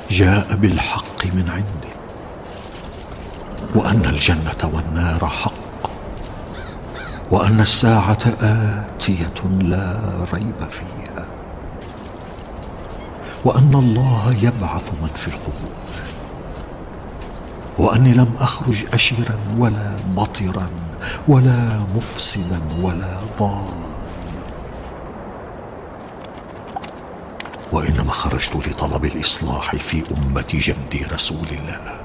جاء بالحق من عنده، وأن الجنة والنار حق، وأن الساعة آتية لا ريب فيها، وأن الله يبعث من في القبور، وأني لم أخرج أشرا ولا بطرا ولا مفسدا ولا ضالا، وإنما خرجت لطلب الإصلاح في أمة جدي رسول الله،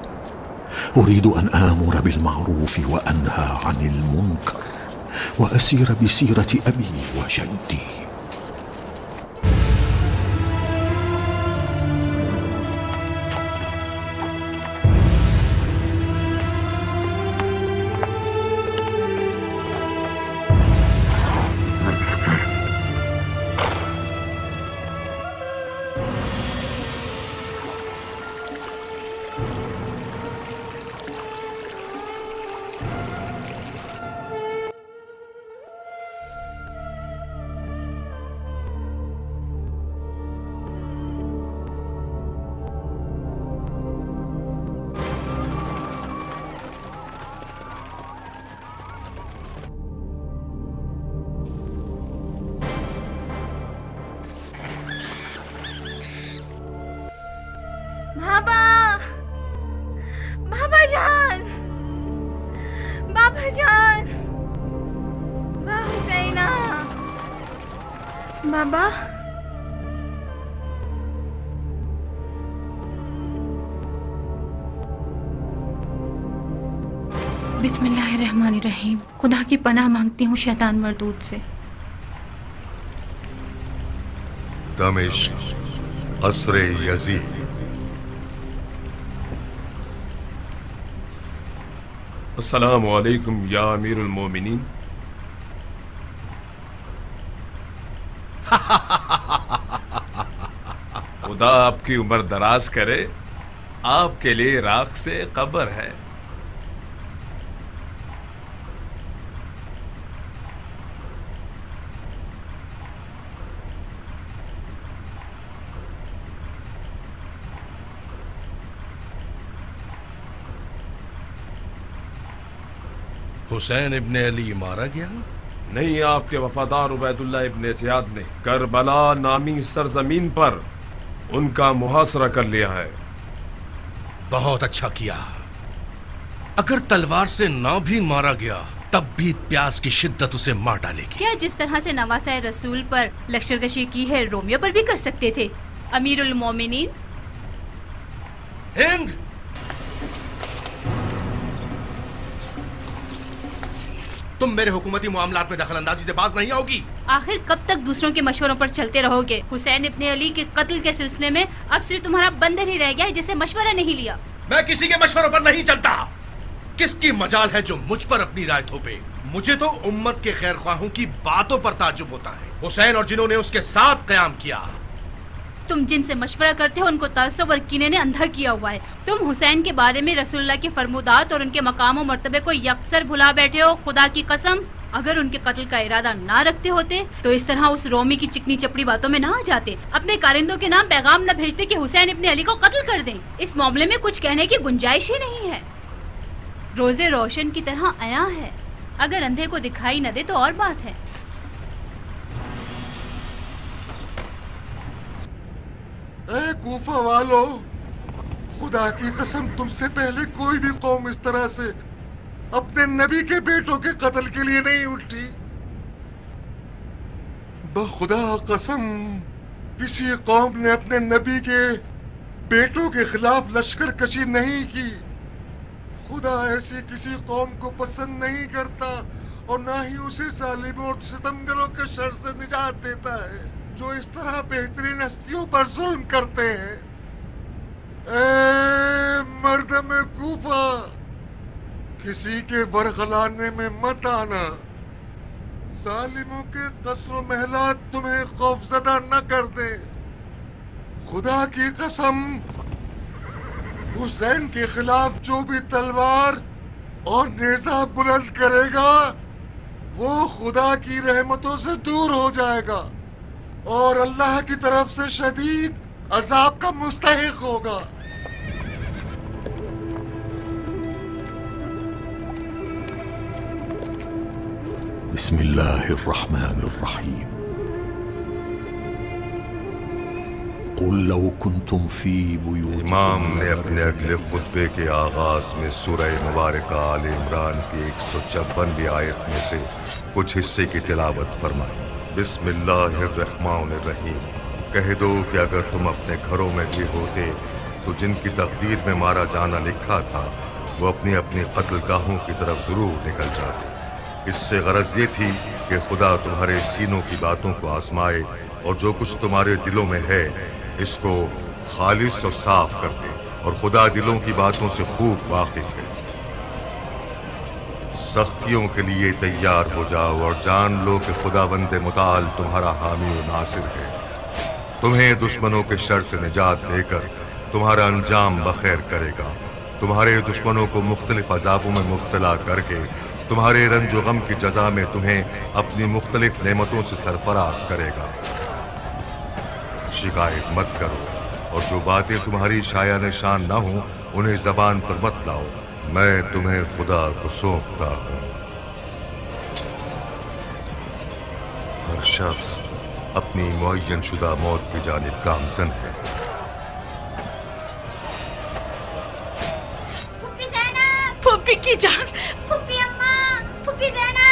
أريد أن آمر بالمعروف وأنهى عن المنكر وأسير بسيرة أبي وجدي. بابا बिस्मिल्लाहिर्रहमानिर्रहीम। खुदा की पनाह मांगती हूँ शैतान मरदूद से। दमिश्क, असरे यजीद। अस्सलामु अलैकुम या अमीरुल मोमिनीन। खुदा आपकी उम्र दराज करे। आपके लिए राख से कब्र है। हुसैन इब्ने अली मारा गया? नहीं, आपके वफादार उबैदुल्लाह इब्ने ज़ियाद ने करबला नामी सरजमीन पर उनका मुहासरा कर लिया है। बहुत अच्छा किया। अगर तलवार से ना भी मारा गया तब भी प्यास की शिद्दत उसे मार डालेगी। क्या जिस तरह से नवासा रसूल पर लश्करकशी की है रोमियो पर भी कर सकते थे अमीरुल मोमिनीन? हिंद, तुम मेरे हुकूमती मामलात में दखल अंदाजी से बाज नहीं आओगी। आखिर कब तक दूसरों के मशवरों पर चलते रहोगे? हुसैन इब्ने अली के कत्ल के सिलसिले में अब सिर्फ तुम्हारा बंदर ही रह गया है जिसे मशवरा नहीं लिया। मैं किसी के मशवरों पर नहीं चलता। किसकी मजाल है जो मुझ पर अपनी राय थोपे? मुझे तो उम्मत के खैर ख्वाहों की बातों पर ताज्जुब होता है। हुसैन और जिन्होंने उसके साथ कयाम किया। तुम जिनसे मशवरा करते हो उनको तअस्सुब और कीने ने अंधा किया हुआ है। तुम हुसैन के बारे में रसूलुल्लाह के फरमुदात और उनके मकाम और मर्तबे को यकसर भुला बैठे हो। खुदा की कसम, अगर उनके कत्ल का इरादा ना रखते होते तो इस तरह उस रोमी की चिकनी चपड़ी बातों में ना आ जाते। अपने कारिंदों के नाम पैगाम न भेजते कि हुसैन इब्ने अली को कत्ल कर दें। इस मामले में कुछ कहने की गुंजाइश ही नहीं है। रोजे रोशन की तरह आया है, अगर अंधे को दिखाई न दे तो और बात है। ए कूफा वालो, खुदा की कसम तुमसे पहले कोई भी कौम इस तरह से अपने नबी के बेटों के कत्ल के लिए नहीं उठी। बखुदा कसम किसी कौम ने अपने नबी के बेटों के खिलाफ लश्कर कशी नहीं की। खुदा ऐसी किसी कौम को पसंद नहीं करता और ना ही उसे जालिमों और सितमगरों के शर से निजात देता है जो इस तरह बेहतरीन हस्तियों पर जुल्म करते हैं। ए मर्दम कूफा, किसी के बरगलाने में मत आना। जालिमों के कसर महलात तुम्हें खौफजदा न कर दे। खुदा की कसम, हुसैन के खिलाफ जो भी तलवार और नेजा बुलंद करेगा वो खुदा की रहमतों से दूर हो जाएगा और अल्लाह की तरफ से शदीद अजाब का मुस्तहिक होगा। بسم اللہ الرحمن الرحیم قل لو کنتم فی بیوتکم امام نے اپنے اگلے خطبے کے آغاز میں سورہ مبارکہ آل عمران کی 156ویں آیت میں سے کچھ حصے کی تلاوت فرمائی۔ بسم اللہ الرحمن الرحیم، کہہ دو کہ اگر تم اپنے گھروں میں بھی ہوتے تو جن کی تقدیر میں مارا جانا لکھا تھا وہ اپنی اپنی قتل گاہوں کی طرف ضرور نکل جاتے۔ اس سے غرض یہ تھی کہ خدا تمہارے سینوں کی باتوں کو آزمائے اور جو کچھ تمہارے دلوں میں ہے اس کو خالص اور صاف کر دے، اور خدا دلوں کی باتوں سے خوب واقف ہے۔ سختیوں کے لیے تیار ہو جاؤ اور جان لو کہ خداوند متعال تمہارا حامی و ناصر ہے، تمہیں دشمنوں کے شر سے نجات دے کر تمہارا انجام بخیر کرے گا، تمہارے دشمنوں کو مختلف عذابوں میں مبتلا کر کے تمہارے رنج و غم کی جزا میں تمہیں اپنی مختلف نعمتوں سے سرفراز کرے گا۔ شکایت مت کرو، اور جو باتیں تمہاری شایع نشان نہ ہوں انہیں زبان پر مت لاؤ، میں تمہیں خدا کو سونپتا ہوں۔ ہر شخص اپنی معین شدہ موت کی جانب گامزن ہے۔ پھوپھی زینب، پھوپھی کی جان، پھوپھی اماں، پھوپھی زینب۔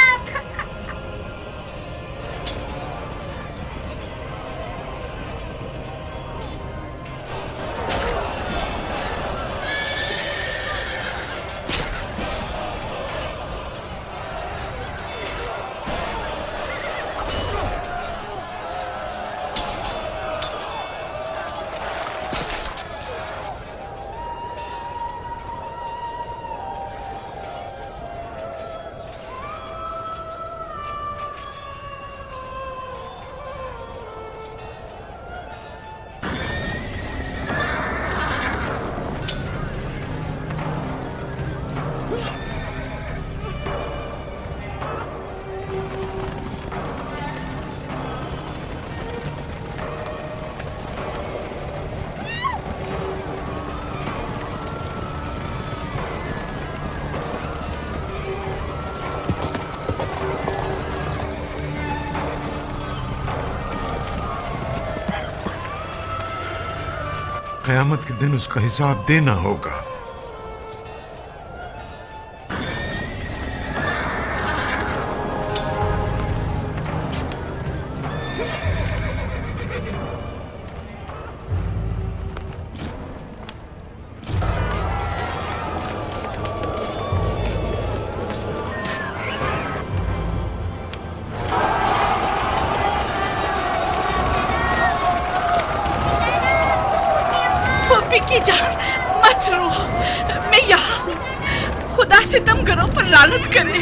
قیامت کے دن اس کا حساب دینا ہوگا۔ کی جان مت رو، میں یہاں، خدا ستم گروں پر لعنت کرے۔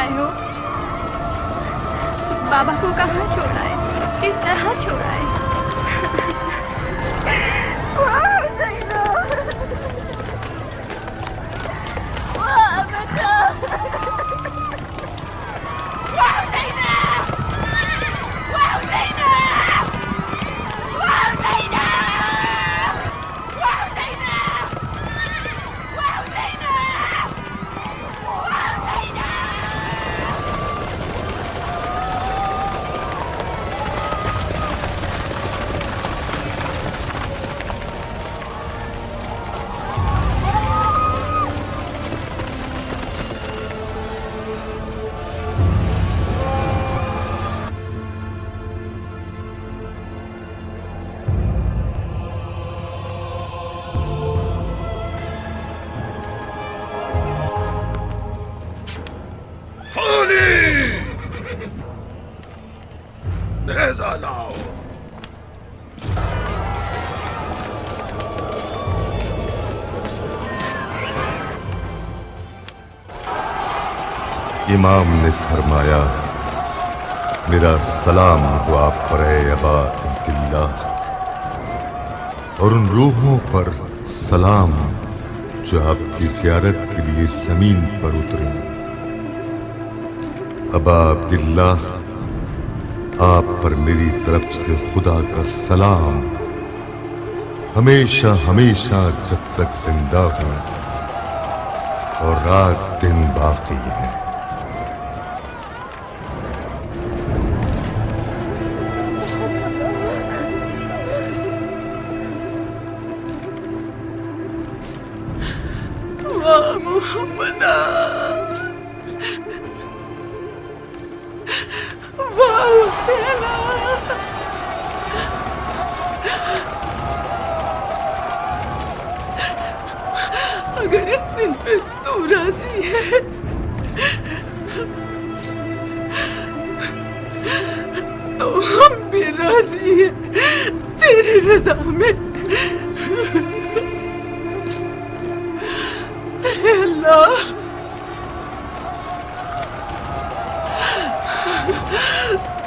आए हो? बाबा को कहाँ छोड़ा है? किस तरह छोड़ा है? वाह हुसैना, वाह बेटा, वाह हुसैना, वाह हुसैना, वाह हुसैना, वाह हुसैना, वाह हुसैना, वाह हुसैना। नेज़ा लाओ। इमाम ने फरमाया, मेरा सलाम हो आप पर अबा अब्दुल्लाह, और उन रूहों पर सलाम जो आपकी ज़ियारत के लिए ज़मीन पर उतरे। अबा अब्दुल्लाह, आप पर मेरी तरफ से खुदा का सलाम, हमेशा हमेशा जब तक जिंदा हूं और रात दिन बाकी है। वाह मोहम्मदा, वाह हुसैना, अगर इस दिन पे तू राजी है तो हम भी राजी हैं तेरी रजा में। हे अल्लाह,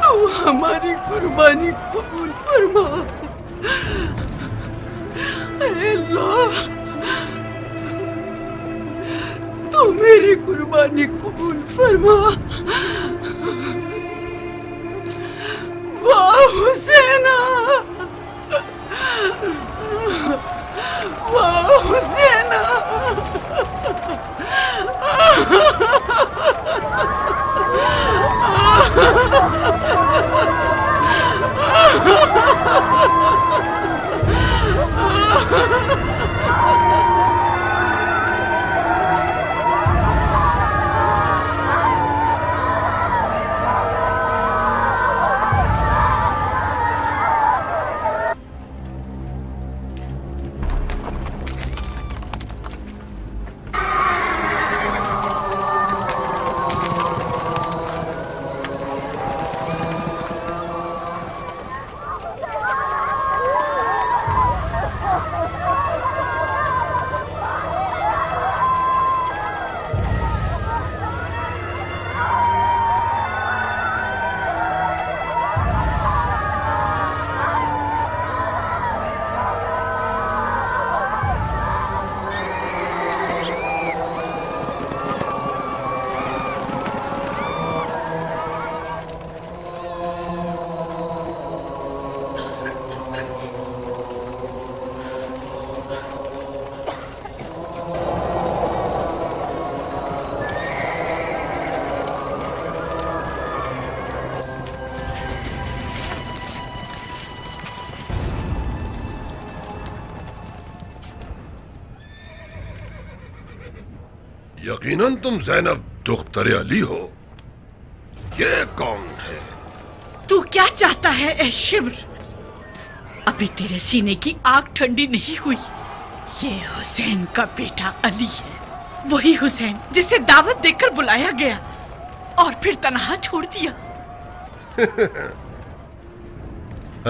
तू हमारी कुर्बानी कबूल फरमा। हे अल्लाह, तू मेरी कुर्बानी कबूल फरमा। वाह हुसैना, वाह हुसैना, यकीनन तुम ज़ैनब दुख्तर अली हो। ये कौन है? तू क्या चाहता है ए शिम्र? अभी तेरे सीने की आग ठंडी नहीं हुई। ये हुसैन का बेटा अली है, वही हुसैन जिसे दावत देकर बुलाया गया और फिर तन्हा छोड़ दिया।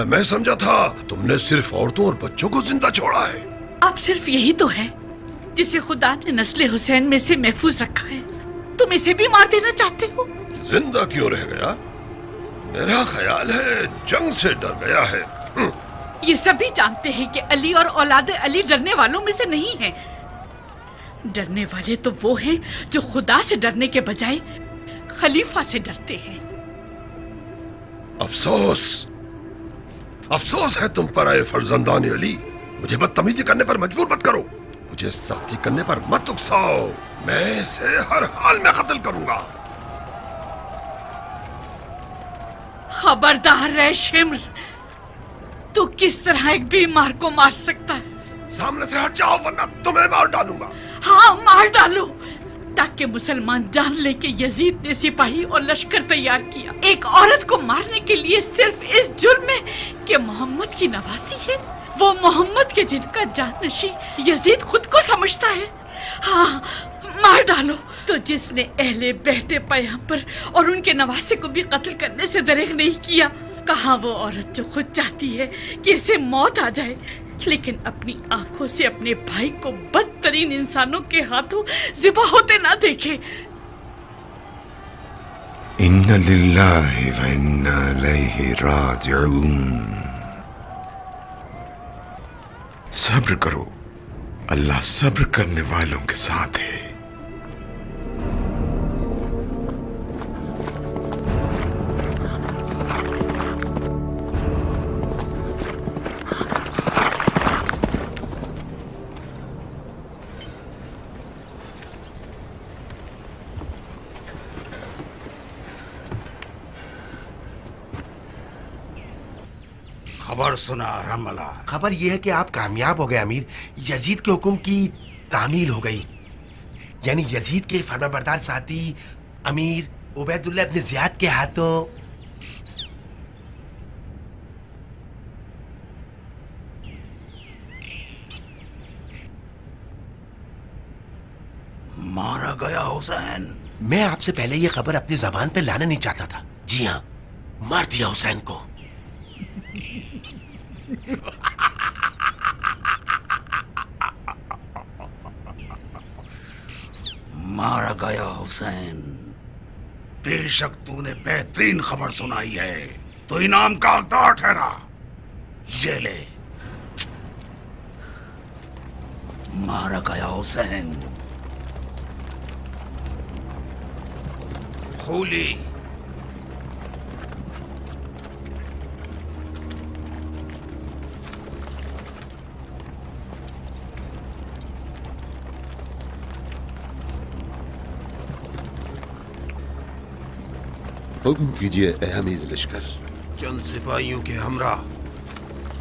मैं समझा था तुमने सिर्फ औरतों और बच्चों को जिंदा छोड़ा है। अब सिर्फ यही तो है जिसे खुदा ने नस्ल हुसैन में से महफूज रखा है। तो तुम इसे भी मार देना चाहते हो? जिंदा क्यों रह गया? मेरा ख्याल है जंग से डर गया है। ये सभी जानते हैं कि अली और औलाद अली डरने वालों में से नहीं हैं। डरने वाले तो वो हैं जो खुदा से डरने के बजाय खलीफा से डरते हैं। अफसोस, अफसोस है तुम पर, आए फर्जंदान अली। मुझे बदतमीजी करने पर मजबूर मत करो, मुझे सख्ती करने पर मत उकसाओ। मैं इसे हर हाल में कत्ल करूंगा। खबरदार रहे शिम्र, तू किस तरह एक बीमार को मार सकता है? सामने से हट जाओ वरना तुम्हें मार डालूंगा। हाँ, मार डालो, ताकि मुसलमान जान ले कि यजीद ने सिपाही और लश्कर तैयार किया एक औरत को मारने के लिए, सिर्फ इस जुर्म में कि मोहम्मद की नवासी है। वो मोहम्मद के जिनका जाननशी यजीद खुद को समझता है। हाँ, मार डालो। तो जिसने अहले बहते पैगंबर और उनके नवासे को भी कत्ल करने से दरेग नहीं किया, कहा वो औरत जो खुद चाहती है कि इसे मौत आ जाए, लेकिन अपनी आंखों से अपने भाई को बदतरीन इंसानों के हाथों ज़िबा होते ना देखे। इन्ना लिल्लाहि व इन्ना इलैहि राजिऊन। सब्र करो, अल्लाह सब्र करने वालों के साथ है। खबर सुना रमला। खबर यह है कि आप कामयाब हो गए अमीर। यजीद के हुक्म की तामील हो गई, यानी यजीद के फरमाबरदार साथी अमीर उबैदुल्लाह इब्न ज़ियाद के हाथों मारा गया हुसैन। मैं आपसे पहले ये खबर अपनी जबान पे लाना नहीं चाहता था। जी हाँ, मार दिया हुसैन को। मारा गया हुसैन। बेशक तूने बेहतरीन खबर सुनाई है, तो इनाम का हकदार ठहरा। ये ले, मारा गया हुसैन। होली हुक्म कीजिए ए अमीर लश्कर। चंद सिपाहियों के हमरा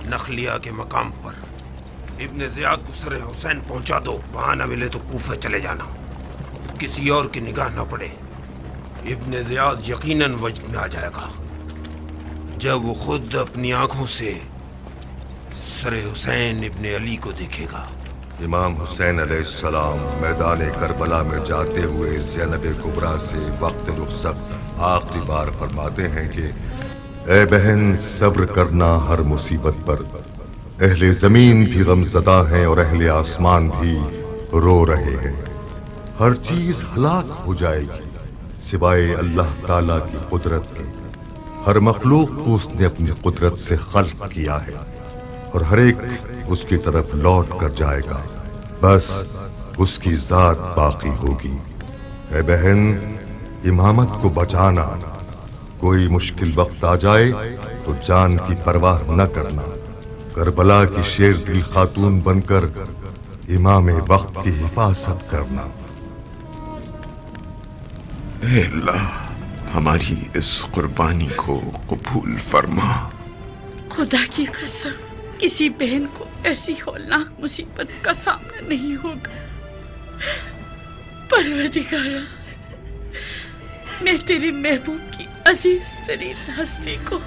नखलिया के मकाम पर इब्न ज़ियाद को सर हुसैन पहुंचा दो। वहां न मिले तो कूफे चले जाना, किसी और की निगाह न पड़े। इब्न ज़ियाद यकीनन वजद में आ जाएगा जब वो खुद अपनी आंखों से सर हुसैन इब्न अली को देखेगा। इमाम हुसैन अलैहिस्सलाम मैदान करबला में जाते हुए ज़ैनब कुबरा से वक्त रुखसत आखिरी बार फरमाते हैं कि ए बहन, सब्र करना हर मुसीबत पर। अहले ज़मीन भी गमज़दा हैं और अहले आसमान भी रो रहे हैं। हर चीज़ हलाक हो जाएगी सिवाय अल्लाह ताला की कुदरत के। हर मखलूक को उसने अपनी कुदरत से खल्क किया है और हर एक उसकी तरफ लौट कर जाएगा, बस उसकी जात बाकी होगी। ए बहन, इमामत को बचाना। कोई मुश्किल वक्त आ जाए तो जान की परवाह न करना। करबला की शेर दिल खातून बनकर इमाम वक्त की हिफाजत करना। ऐ अल्लाह, हमारी इस कुर्बानी को कबूल फरमा। खुदा की कसम, किसी बहन को ऐसी हौलनाक मुसीबत का सामना नहीं होगा। परवरदिगारा, मैं तेरे महबूब की अजीज तरीन हस्ती को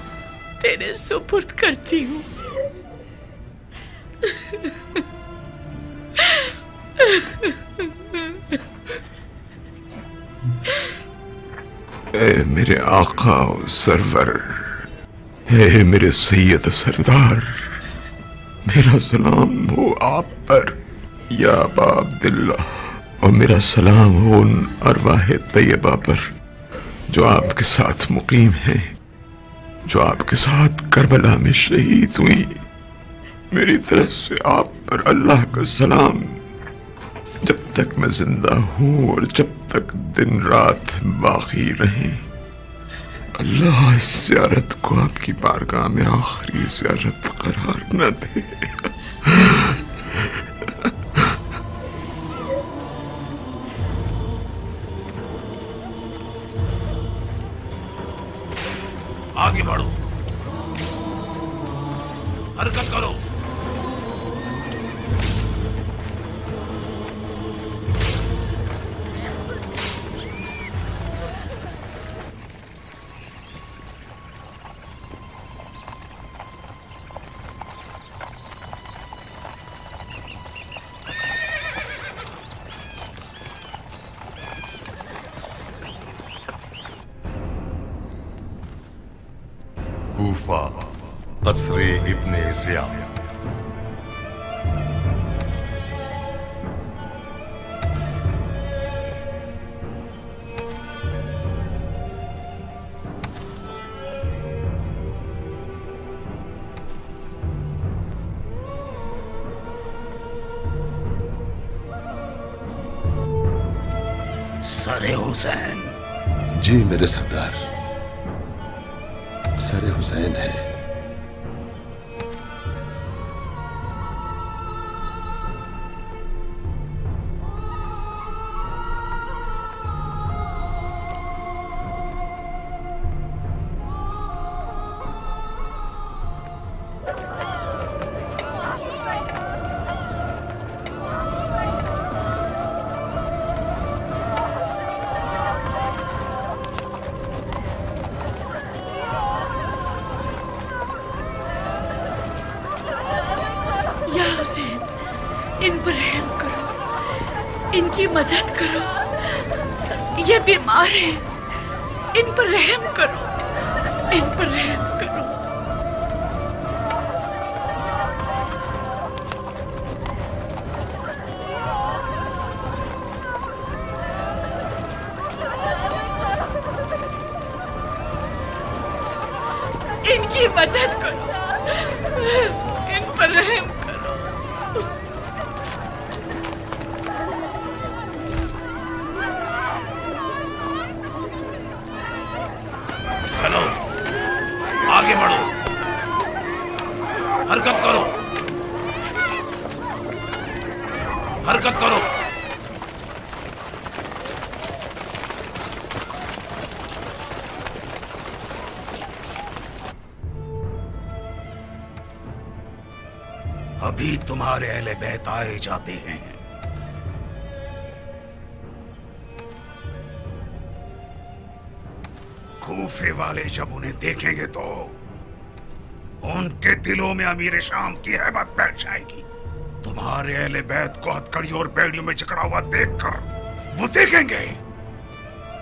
तेरे सुपुर्द करती हूँ। ऐ मेरे आका और सरवर, ऐ मेरे सैयद सरदार, मेरा सलाम हो आप पर या अबा अब्दुल्लाह। اور میرا سلام ہو ان ارواح طیبہ پر جو آپ کے ساتھ مقیم ہیں، جو آپ کے ساتھ کربلا میں شہید ہوئی۔ میری طرف سے آپ پر اللہ کا سلام، جب تک میں زندہ ہوں اور جب تک دن رات باقی رہیں۔ اللہ اس زیارت کو آپ کی بارگاہ میں آخری زیارت قرار نہ دے۔ آگے بڑھو، حرکت کرو۔ کوفہ، قصر ابن زیاد۔ سر حسین۔ جی میرے سردار، سر حسین ہے۔ حسین، ان پر رحم کرو، ان کی مدد کرو، یہ بیمار ہیں، ان پر رحم کرو، ان پر رحم کرو۔ ان کی مدد کرو، ان پر رحم کرو۔ چلو آگے بڑھو، حرکت کرو، حرکت کرو۔ ابھی تمہارے اہل بیت آئے جاتے ہیں۔ کوفے والے جب انہیں دیکھیں گے تو ان کے دلوں میں امیر شام کی ہیبت بیٹھ جائے گی۔ تمہارے اہل بیت کو ہتھکڑیوں اور بیڑیوں میں جکڑا ہوا دیکھ کر وہ دیکھیں گے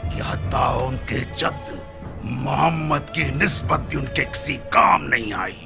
کہ حتیٰ ان کے جد محمد کی نسبت بھی ان کے کسی کام نہیں آئی۔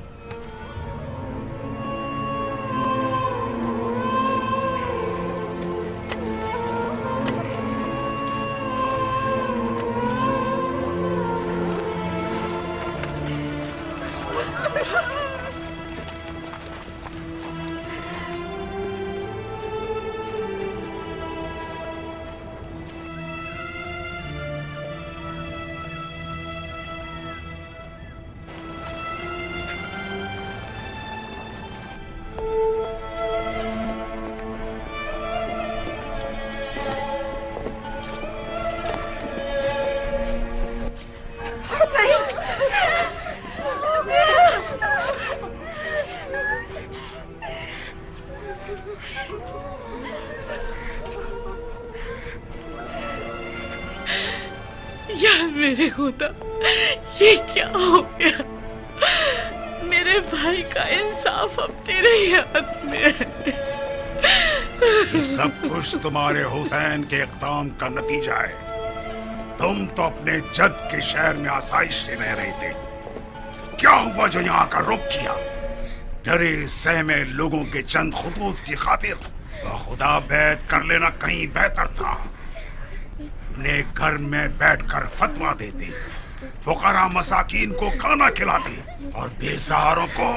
یا میرے خدا، یہ کیا ہو گیا؟ میرے بھائی کا انصاف اب تیرے ہی ہاتھ میں ہے۔ یہ سب کچھ تمہارے حسین کے اقدام کا نتیجہ ہے۔ تم تو اپنے جد کے شہر میں آسائش سے رہ رہے تھے، کیا ہوا جو یہاں کا رخ کیا؟ ڈرے سہمے لوگوں کے چند خطوط کی خاطر खुदा बैत कर लेना कहीं बेहतर था। अपने घर में बैठकर फतवा देते, फुकरा मसाकीन को खाना खिलाते और बेसहारों को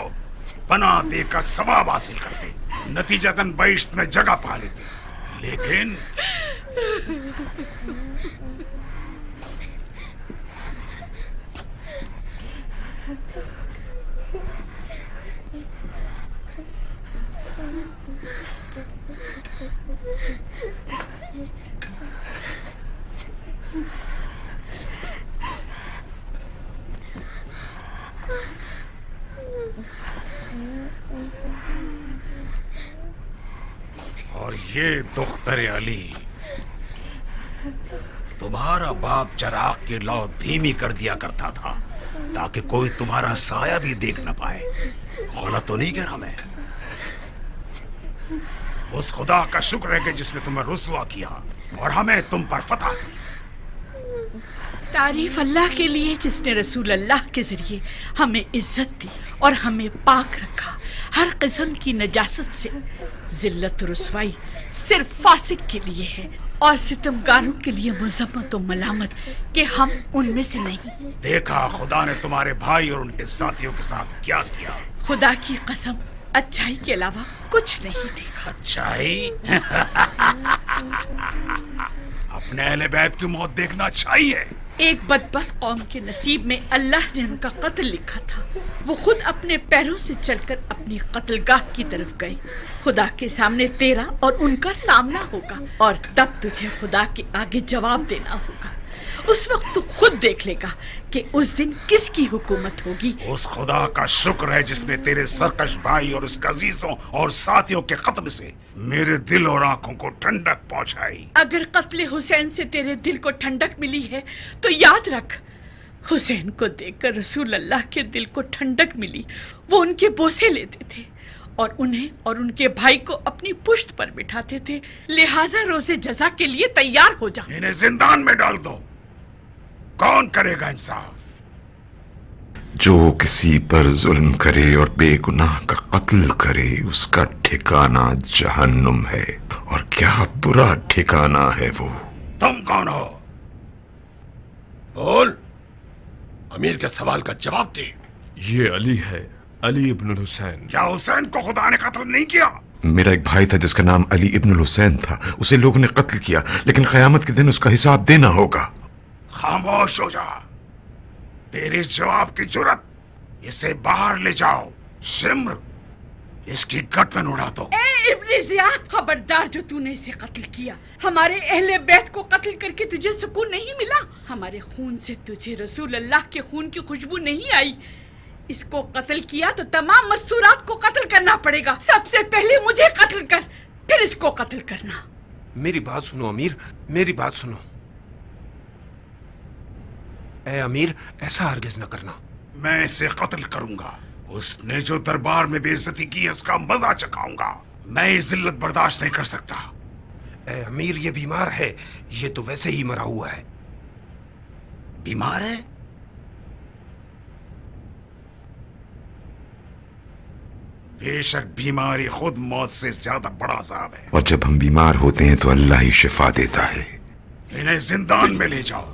पनाह देकर सवाब हासिल करते, नतीजतन बहिश्त में जगह पा लेते। लेकिन और ये दुख्तर अली, तुम्हारा बाप चराग की लौ धीमी कर दिया करता था ताकि कोई तुम्हारा साया भी देख न पाए। गलत तो नहीं कह रहा मैं? उस खुदा का शुक्र है कि जिसने तुम्हें रुसवा किया और हमें तुम पर फतह दी। तारीफ अल्लाह के लिए जिसने रसूल अल्लाह के जरिए हमें इज्जत दी और हमें पाक रखा हर किस्म की नजासत से। जिल्लत और रुसवाई सिर्फ फासिक के लिए है और सितमगारों के लिए मुज़म्मत और मलामत कि हम उनमें से नहीं। देखा खुदा ने तुम्हारे भाई और उनके साथियों के साथ क्या किया। खुदा की कसम अच्छाई के अलावा कुछ नहीं देखा। अच्छाई? अपने अहले बैत की मौत देखना अच्छाई है? एक बदबख्त कौम के नसीब में अल्लाह ने उनका कत्ल लिखा था। वो खुद अपने पैरों से चलकर अपनी कत्लगाह की तरफ गए। खुदा के सामने तेरा और उनका सामना होगा और तब तुझे खुदा के आगे जवाब देना होगा। उस वक्त तू खुद देख लेगा कि उस दिन किसकी हुकूमत होगी। उस खुदा का शुक्र है जिसने तेरे सरकश भाई और उसके अजीजों और साथियों के कत्ल से मेरे दिल और आंखों को ठंडक पहुंचाई। अगर कत्ले हुसैन से तेरे दिल को ठंडक मिली है तो याद रख, हुसैन को देखकर रसूल अल्लाह के दिल को ठंडक मिली। वो उनके बोसे लेते थे और उन्हें और उनके भाई को अपनी पुश्त पर बिठाते थे। लिहाजा रोजे जजा के लिए तैयार हो जा। इन्हें जिंदान में डाल दो। कौन करेगा इंसाफ? जो किसी पर जुल्म करे और बेगुनाह का कत्ल करे उसका ठिकाना जहन्नुम है, और क्या बुरा ठिकाना है वो। तुम कौन हो? बोल, अमीर के सवाल का जवाब दे। ये अली है, अली इब्न हुसैन। क्या हुसैन को खुदा ने कत्ल नहीं किया? मेरा एक भाई था जिसका नाम अली इब्न हुसैन था, उसे लोगों ने कत्ल किया, लेकिन क़यामत के दिन उसका हिसाब देना होगा। खामोश हो जा। तेरे जवाब की जुर्रत, इसे बाहर ले जाओ। शिम्र, इसकी गर्दन उड़ा दो। ए इब्ने ज़ियाद, खबरदार जो तूने इसे कत्ल किया। हमारे अहले बैत को कत्ल करके तुझे सुकून नहीं मिला। हमारे खून से तुझे रसूल अल्लाह के खून की खुशबू नहीं आई। इसको कत्ल किया तो तमाम मस्तूरात को कत्ल करना पड़ेगा। सबसे पहले मुझे कत्ल कर, फिर इसको कत्ल करना। मेरी बात सुनो अमीर, मेरी बात सुनो। ए अमीर, ऐसा हरगिज न करना। मैं इसे कत्ल करूंगा। उसने जो दरबार में बेइज्जती की है उसका मजा चखाऊंगा। मैं ये जिल्लत बर्दाश्त नहीं कर सकता। ए अमीर, ये बीमार है, ये तो वैसे ही मरा हुआ है। बीमार है? बेशक बीमारी खुद मौत से ज्यादा बड़ा अज़ाब है। और जब हम बीमार होते हैं तो अल्लाह ही शिफा देता है। इन्हें जिंदान में ले जाओ।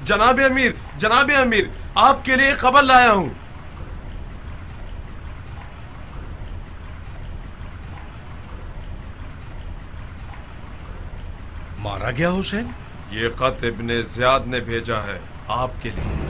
जनाब अमीर, आपके लिए खबर लाया हूं। मारा गया हुसैन? ये खत इब्ने ज़ियाद ने भेजा है आपके लिए।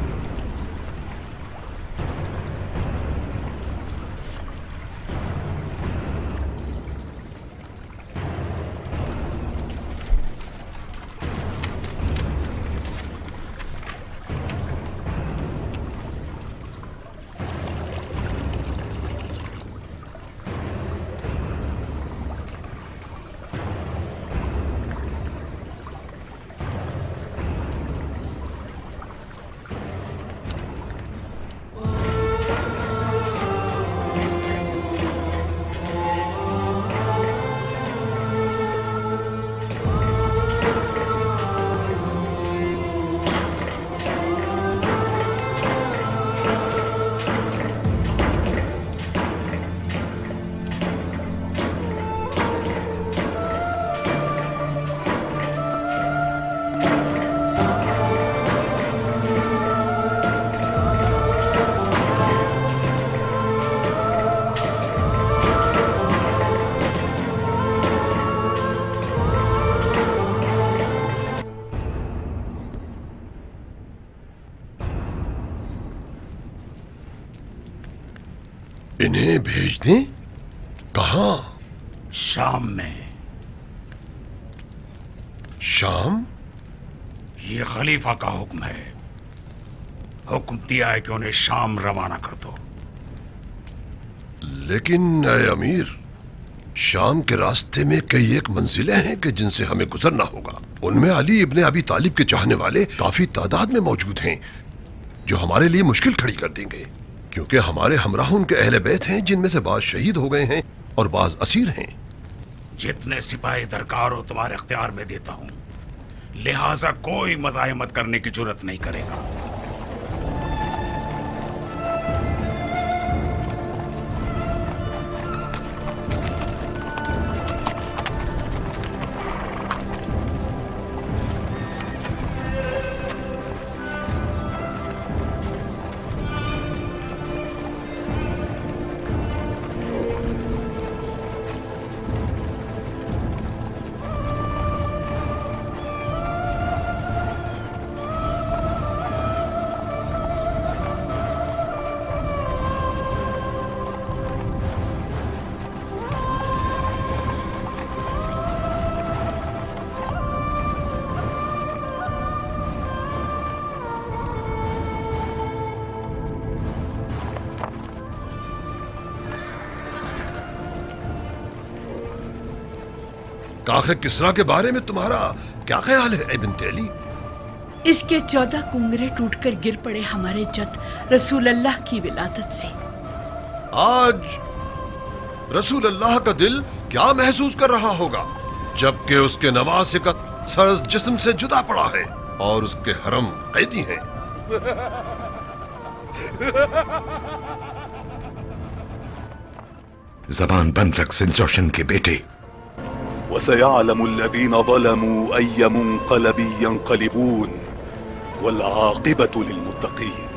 इन्हें भेज दें? कहां? शाम में। शाम? ये खलीफा का हुक्म है। हुक्म दिया है कि उन्हें शाम रवाना कर दो। लेकिन ऐ अमीर, शाम के रास्ते में कई एक मंजिलें हैं कि जिनसे हमें गुजरना होगा। उनमें अली इब्ने अबी तालिब के चाहने वाले काफी तादाद में मौजूद हैं, जो हमारे लिए मुश्किल खड़ी कर देंगे, क्योंकि हमारे हमराह उनके अहले बैत हैं, जिनमें से बाज शहीद हो गए हैं और बाज असीर हैं। जितने सिपाही दरकार हो तुम्हारे इख्तियार में देता हूं, लिहाजा कोई मज़ाहिमत करने की जुर्रत नहीं करेगा। काखे किसरा के बारे में तुम्हारा क्या ख्याल है बिन्ते अली? इसके 14 कुंगरे टूटकर गिर पड़े हमारे जद रसूल अल्लाह की विलादत से। आज रसूल अल्लाह का दिल क्या महसूस कर रहा होगा जबकि उसके नवासे का सर जिस्म से जुदा पड़ा है और उसके हरम कैदी हैं। जबान बंद रख सिलजोशन के बेटे। وسيعلم الذين ظلموا أي منقلب ينقلبون والعاقبة للمتقين.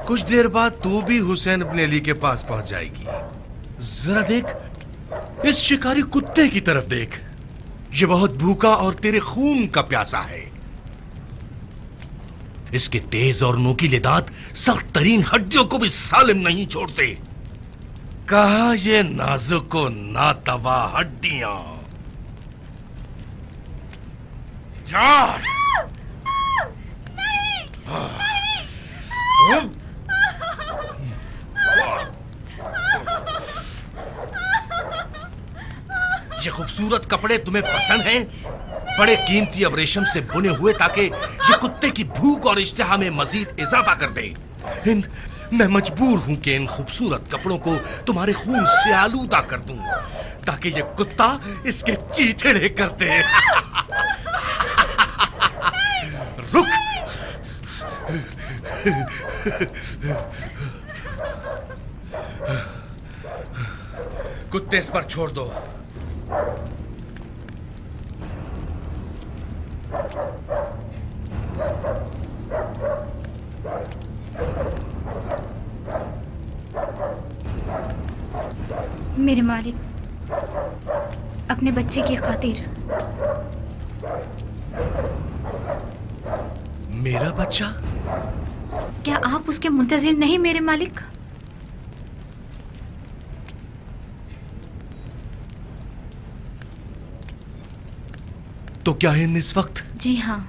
कुछ देर बाद तू भी हुसैन इब्ने अली के पास पहुंच जाएगी। जरा देख इस शिकारी कुत्ते की तरफ देख, ये बहुत भूखा और तेरे खून का प्यासा है। इसके तेज और नोकीले दांत सख्त तरीन हड्डियों को भी सालिम नहीं छोड़ते। कहा ये नाजुक को नातवा हड्डियां। जा। ये खूबसूरत कपड़े तुम्हें पसंद हैं? बड़े कीमती अब रेशम से बुने हुए, ताकि ये कुत्ते की भूख और इश्तिहा में मजीद इजाफा कर दे। मैं मजबूर हूं कि इन खूबसूरत कपड़ों को तुम्हारे खून से आलूदा कर दूं, ताकि ये कुत्ता इसके चीथड़े कर दे। रुक। कुत्ते इस पर छोड़ दो। मेरे मालिक, अपने बच्चे की खातिर। मेरा बच्चा? क्या आप उसके मुंतजिर नहीं मेरे मालिक? तो क्या है इस वक्त? जी हाँ।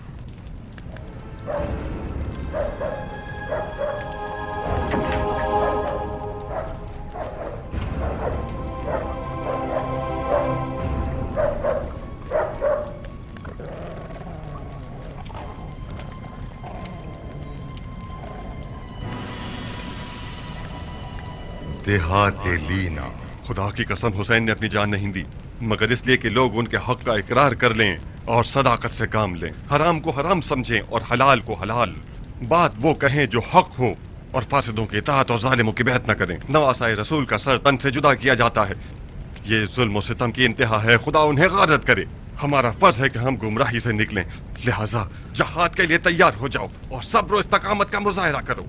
देहाते लीना। खुदा की कसम हुसैन ने अपनी जान नहीं दी, मगर इसलिए कि लोग उनके हक का इकरार कर लें और सदाकत से काम लें, हराम को हराम समझें और हलाल को हलाल। बात वो कहें जो हक हो और फासिदों की इताअत और जालिमों की बैत न करें। नवासाए रसूल का सर तन से जुदा किया जाता है। ये जुल्म और सितम की इंतहा है। खुदा उन्हें गारत करे। हमारा फर्ज है कि हम गुमराही से निकलें, लिहाजा जहाद के लिए तैयार हो जाओ और सब्र और इस्तकामत का मुजाहिरा करो।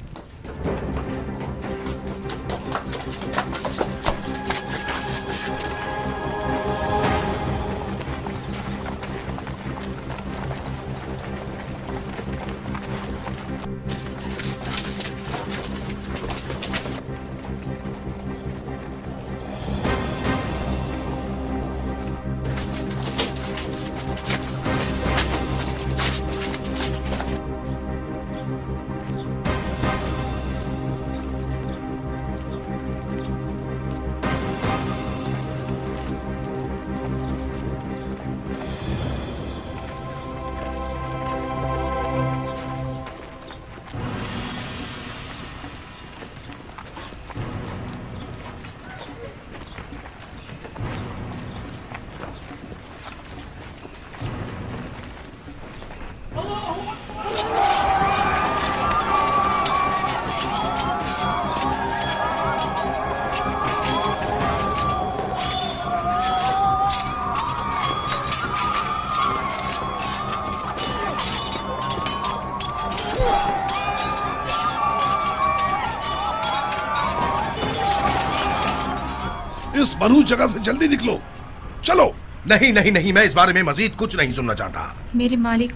इस मरूज जगह से जल्दी निकलो, चलो। नहीं नहीं नहीं, मैं इस बारे में मजीद कुछ नहीं सुनना चाहता। मेरे मालिक,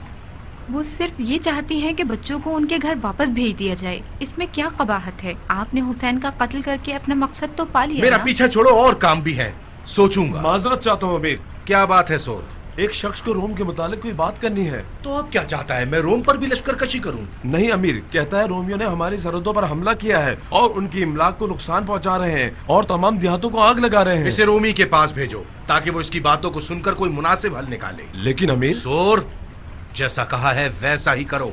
वो सिर्फ ये चाहती है कि बच्चों को उनके घर वापस भेज दिया जाए। इसमें क्या कबाहत है? आपने हुसैन का कत्ल करके अपना मकसद तो पा लिया। मेरा पीछा छोड़ो, और काम भी है, सोचूंगा। माजरत चाहता हूँ अमीर। क्या बात है सोर? एक शख्स को रोम के मुतालिक कोई बात करनी है। तो अब क्या चाहता है? मैं रोम पर भी लश्कर कशी करूं? नहीं अमीर, कहता है रोमियो ने हमारी सरहदों पर हमला किया है और उनकी इमलाक को नुकसान पहुंचा रहे हैं और तमाम देहातों को आग लगा रहे हैं। इसे रोमी के पास भेजो ताकि वो इसकी बातों को सुनकर कोई मुनासिब हल निकाले। लेकिन अमीर। सोर, जैसा कहा है वैसा ही करो।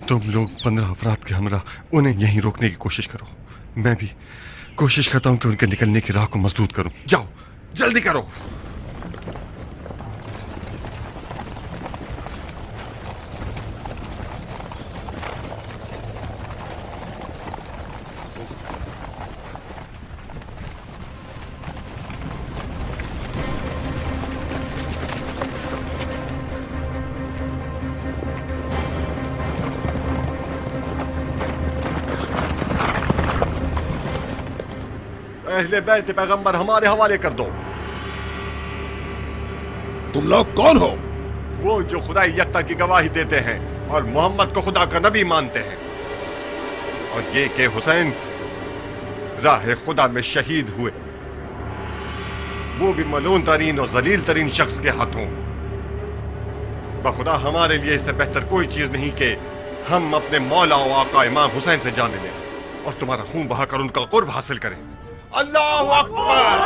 तुम लोग 15 अफराद के हमरा उन्हें यहीं रोकने की कोशिश करो। मैं भी कोशिश करता हूं कि उनके निकलने की राह को मजबूत करूं। जाओ जल्दी करो। अहले बैत पैगंबर हमारे हवाले कर दो। तुम लोग कौन हो? वो जो खुदाई यक्ता की गवाही देते हैं और मोहम्मद को खुदा का नबी मानते हैं, और ये कि हुसैन राह खुदा में शहीद हुए, वो भी मलून तरीन और जलील तरीन शख्स के हाथों। बखुदा हमारे लिए इससे बेहतर कोई चीज नहीं कि हम अपने मौला और आका इमाम हुसैन से जान लें और तुम्हारा खून बहाकर उनका कुर्ब हासिल करें। अल्लाहु अकबर।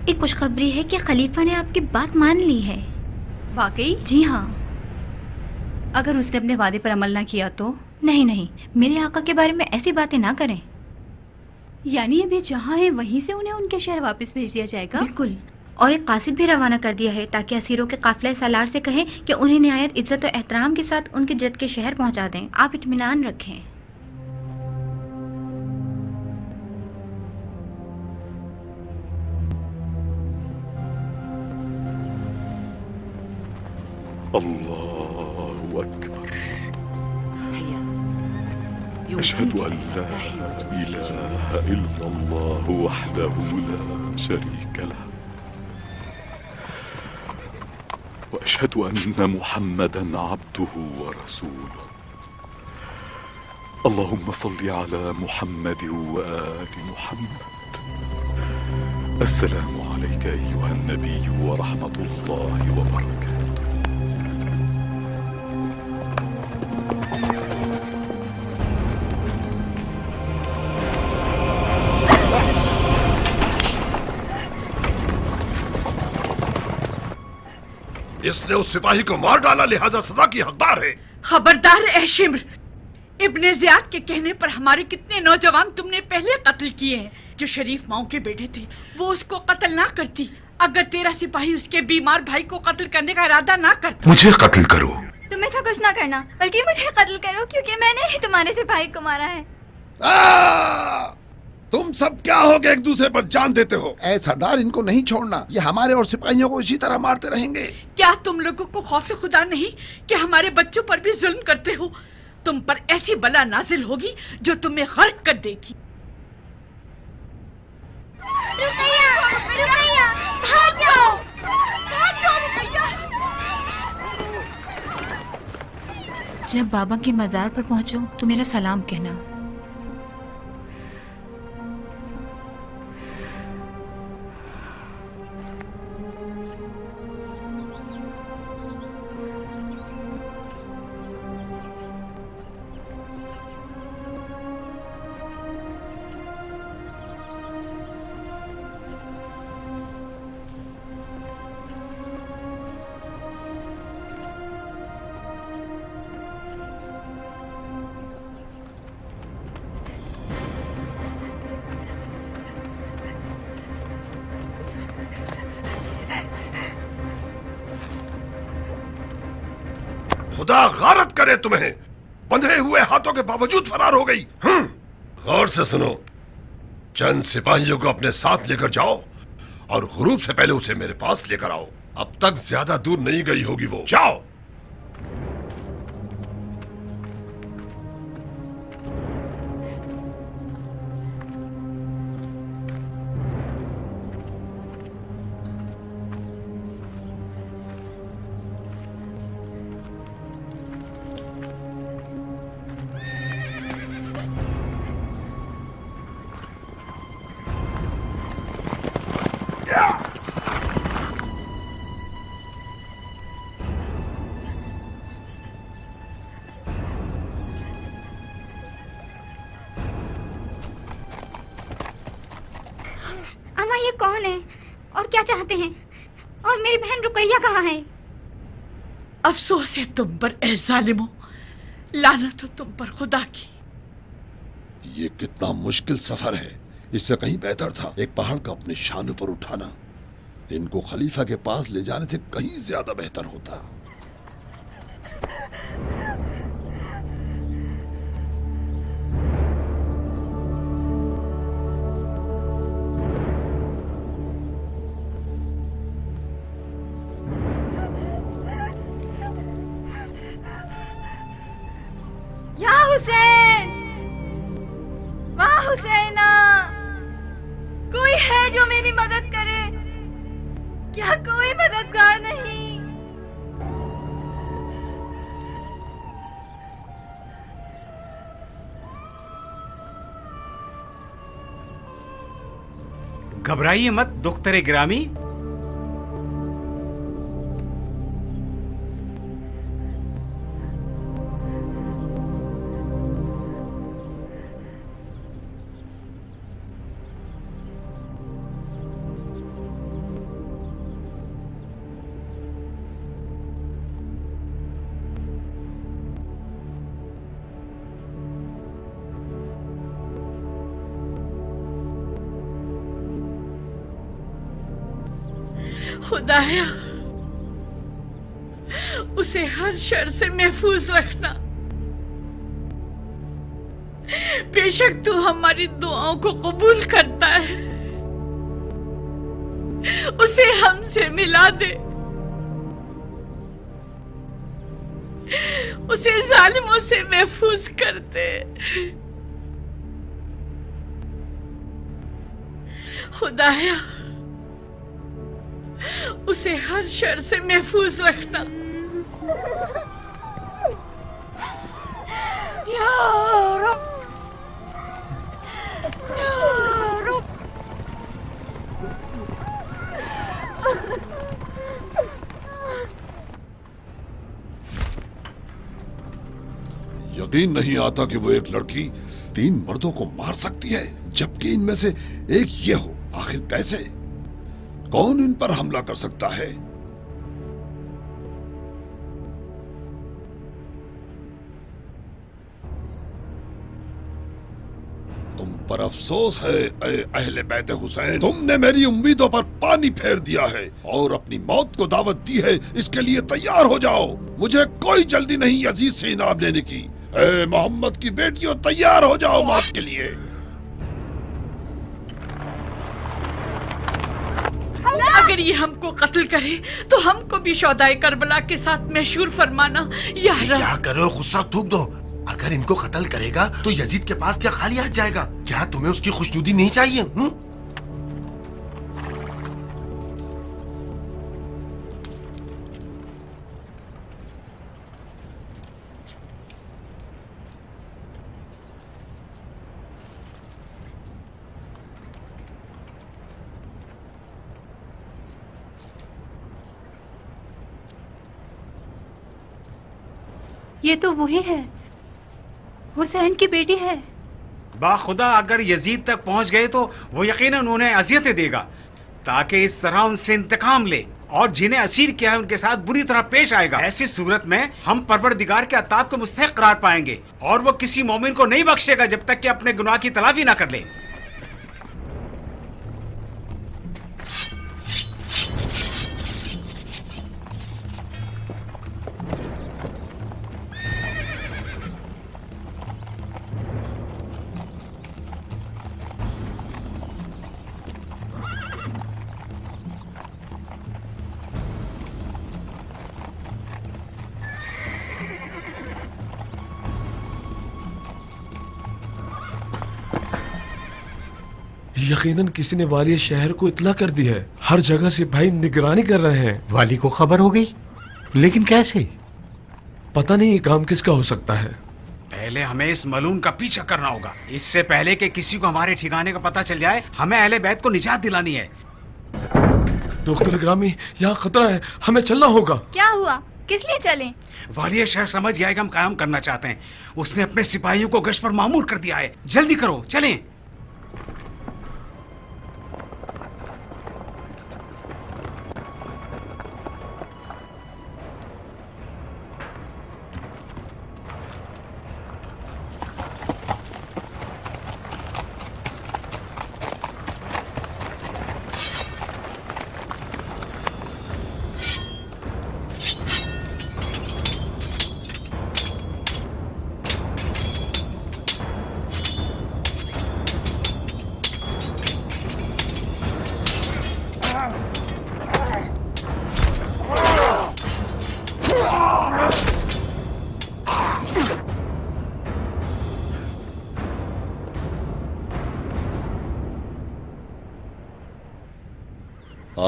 एक खुशखबरी है कि खलीफा ने आपकी बात मान ली है। वाकई? जी हाँ। अगर उसने अपने वादे पर अमल ना किया तो? नहीं नहीं, मेरे आका के बारे में ऐसी बातें ना करें। यानी अभी जहाँ है वहीं से उन्हें उनके शहर वापस भेज दिया जाएगा? बिल्कुल, और एक कासिद भी रवाना कर दिया है ताकि असीरों के काफिले सालार से कहें कि उन्हें निहायत इज्जत और एहतराम के साथ उनके जद के शहर पहुँचा दें। आप इत्मीनान रखें। अल्लाहु अकबर। अशहदु अन ला इलाहा इल्लल्लाह वहदहु ला शरीक लह व अशहदु अन्न मुहम्मदन अब्दुहु व रसूलुहु। अल्लाहुम्मा सल्लि अला मुहम्मद व आलि मुहम्मद। अस्सलामु अलैका अय्युहन नबिय्यु व रहमतुल्लाहि व बरकातुहू। इसने उस सिपाही को मार डाला, लिहाजा सजा की हकदार है। खबरदार ए शिम्र, इब्ने ज़ियाद के कहने पर हमारे कितने नौजवान तुमने पहले कत्ल किए हैं। जो शरीफ माओ के बेटे थे वो उसको कत्ल ना करती अगर तेरा सिपाही उसके बीमार भाई को कत्ल करने का इरादा ना करता। मुझे कत्ल करो। तुम ऐसा कुछ ना करना, बल्कि मुझे कत्ल करो, क्योंकि मैंने ही तुम्हारे सिपाही को मारा है। तुम सब क्या हो गए, एक दूसरे पर जान देते हो। ऐ सरदार, इनको नहीं छोड़ना, ये हमारे और सिपाहियों को इसी तरह मारते रहेंगे। क्या तुम लोगों को खौफ खुदा नहीं कि हमारे बच्चों पर भी जुल्म करते हो? तुम पर ऐसी बला नाजिल होगी जो तुम्हें गर्क कर देगी। रुकैया, रुकैया, भाग जाओ, भाग जाओ रुकैया। जब बाबा के मज़ार पर पहुंचो तो मेरा सलाम कहना। खुदा गारत करे तुम्हें। बंधे हुए हाथों के बावजूद फरार हो गई। गौर से सुनो, चंद सिपाहियों को अपने साथ लेकर जाओ और गुरूब से पहले उसे मेरे पास लेकर आओ। अब तक ज्यादा दूर नहीं गई होगी वो। जाओ। अम्मा ये कौन है और क्या चाहते हैं? और मेरी बहन रुकैया कहाँ है? अफसोस है तुम पर ए जालिमो, लानत हो तुम पर खुदा की। ये कितना मुश्किल सफर है। इससे कहीं बेहतर था एक पहाड़ को अपने शान पर उठाना। इनको खलीफा के पास ले जाने से कहीं ज्यादा बेहतर होता। या हुसैन, वाह हुसैना, कोई है जो मेरी मदद करे? क्या कोई मददगार नहीं? घबराइए मत दुख्तरे गिरामी। खुदाया उसे हर शर से महफूज रखना। बेशक तू हमारी दुआओं को कबूल करता है। उसे हमसे मिला दे, उसे जालिमों से महफूज कर दे। खुदाया उसे हर शर से महफूज रखना। या रब, या रब। यकीन नहीं आता कि वो एक लड़की 3 मर्दों को मार सकती है, जबकि इनमें से एक ये हो। आखिर कैसे? कौन इन पर हमला कर सकता है? तुम पर अफसोस है ऐ अहले बैत हुसैन, तुमने मेरी उम्मीदों पर पानी फेर दिया है और अपनी मौत को दावत दी है। इसके लिए तैयार हो जाओ। मुझे कोई जल्दी नहीं यजीद से इनाम लेने की। ऐ मोहम्मद की बेटियों, तैयार हो जाओ मौत के लिए। अगर ये हमको कत्ल करे तो हमको भी शौदाए करबला के साथ महशूर फरमाना। या रब, क्या करो, गुस्सा थूक दो। अगर इनको कत्ल करेगा तो यजीद के पास क्या खाली हाथ जाएगा? क्या तुम्हें उसकी खुशनुदी नहीं चाहिए? ये तो वही है, हुसैन की बेटी है। बाखुदा अगर यजीद तक पहुंच गए तो वो यकीनन उन्हें अजियतें देगा, ताकि इस तरह उनसे इंतकाम ले और जिन्हें असीर किया है उनके साथ बुरी तरह पेश आएगा। ऐसी सूरत में हम परवरदिगार के अताब को मुस्तहिक करार पाएंगे और वो किसी मोमिन को नहीं बख्शेगा जब तक कि अपने गुनाह की तलाफी ना कर ले। یقیناً کسی نے والی شہر کو اطلاع کر دی ہے. ہر جگہ سے بھائی نگرانی کر رہے ہیں. والی کو خبر ہو گئی؟ لیکن کیسے؟ پتہ نہیں یہ کام کس کا ہو سکتا ہے. پہلے ہمیں اس ملون کا پیچھا کرنا ہوگا. اس سے پہلے کہ کسی کو ہمارے ٹھکانے کا پتہ چل جائے ہمیں اہل بیت کو نجات دلانی ہے. دختر گرامی یہاں خطرہ ہے، ہمیں چلنا ہوگا. کیا ہوا؟ کس لیے چلیں؟ والی شہر سمجھ گیا ہے کہ ہم قیام کرنا چاہتے ہیں. اس نے اپنے سپاہیوں کو گشت پر مامور کر دیا ہے. جلدی کرو، چلیں.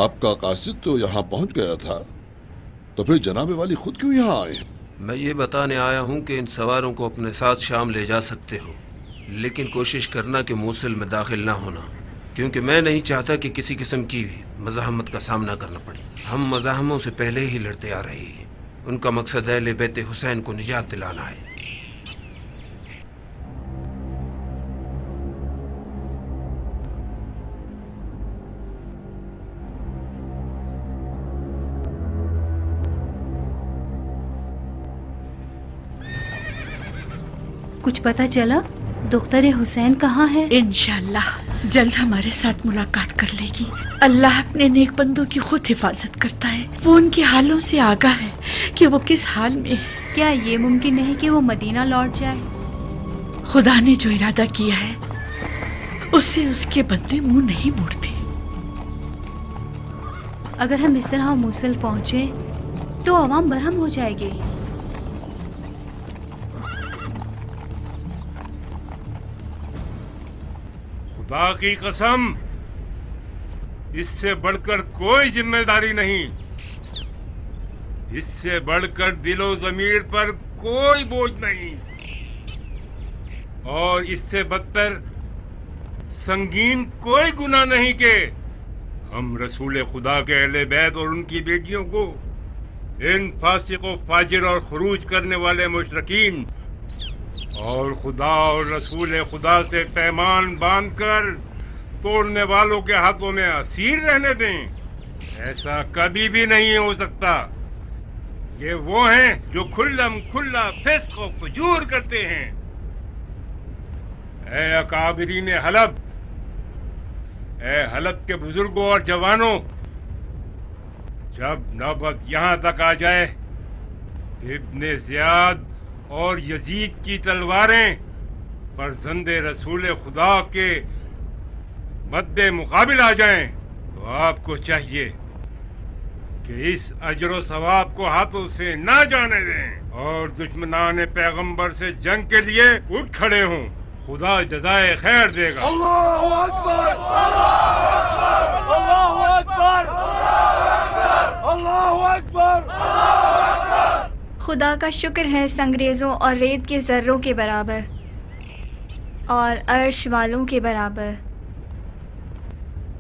آپ کا قاصد تو یہاں پہنچ گیا تھا، تو پھر جناب والی خود کیوں یہاں آئے؟ میں یہ بتانے آیا ہوں کہ ان سواروں کو اپنے ساتھ شام لے جا سکتے ہو، لیکن کوشش کرنا کہ موصل میں داخل نہ ہونا، کیونکہ میں نہیں چاہتا کہ کسی قسم کی مزاحمت کا سامنا کرنا پڑے. ہم مزاحموں سے پہلے ہی لڑتے آ رہے ہیں. ان کا مقصد اہل بیت حسین کو نجات دلانا ہے. کچھ پتہ چلا؟ دختر حسین کہاں ہے؟ انشاءاللہ جلد ہمارے ساتھ ملاقات کر لے گی. اللہ اپنے نیک بندوں کی خود حفاظت کرتا ہے. وہ ان کے حالوں سے آگاہ ہے کہ وہ کس حال میں ہے. کیا یہ ممکن نہیں کہ وہ مدینہ لوٹ جائے؟ خدا نے جو ارادہ کیا ہے اس سے اس کے بندے منہ نہیں موڑتے. اگر ہم اس طرح موصل پہنچے تو عوام برہم ہو جائے گی. خدا کی قسم، اس سے بڑھ کر کوئی ذمہ داری نہیں، اس سے بڑھ کر دل و ضمیر پر کوئی بوجھ نہیں، اور اس سے بدتر سنگین کوئی گناہ نہیں کہ ہم رسول خدا کے اہل بیت اور ان کی بیٹیوں کو ان فاسق و فاجر اور خروج کرنے والے مشرکین اور خدا اور رسول خدا سے پیمان باندھ کر توڑنے والوں کے ہاتھوں میں اسیر رہنے دیں. ایسا کبھی بھی نہیں ہو سکتا. یہ وہ ہیں جو کھلم کھلا فسق و فجور کرتے ہیں. اے اکابرین حلب، اے حلب کے بزرگوں اور جوانوں، جب نوبت یہاں تک آ جائے ابن زیاد اور یزید کی تلواریں فرزند رسول خدا کے مد مقابل آ جائیں، تو آپ کو چاہیے کہ اس اجر و ثواب کو ہاتھوں سے نہ جانے دیں اور دشمنان پیغمبر سے جنگ کے لیے اٹھ کھڑے ہوں. خدا جزائے خیر دے گا. اللہ اکبر، اللہ اکبر، اللہ اکبر. خدا کا شکر ہے سنگریزوں اور ریت کے ذروں کے برابر اور عرش والوں کے برابر.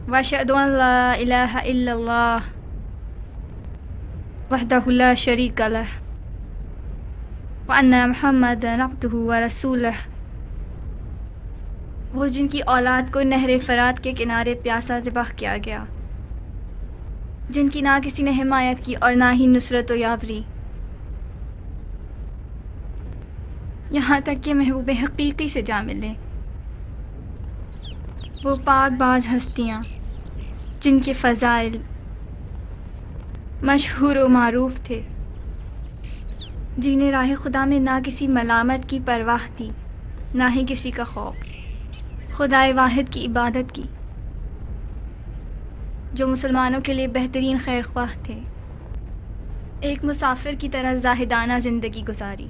واشہد ان لا الہ الا اللہ وحدہ لا شریک لہ وان محمدا عبدہ ورسولہ. وہ جن کی اولاد کو نہر فرات کے کنارے پیاسا ذبح کیا گیا، جن کی نہ کسی نے حمایت کی اور نہ ہی نصرت و یاوری، یہاں تک کہ محبوب حقیقی سے جا ملے. وہ پاک باز ہستیاں جن کے فضائل مشہور و معروف تھے، جنہیں راہ خدا میں نہ کسی ملامت کی پرواہ تھی نہ ہی کسی کا خوف، خدائے واحد کی عبادت کی، جو مسلمانوں کے لیے بہترین خیر خواہ تھے. ایک مسافر کی طرح زاہدانہ زندگی گزاری،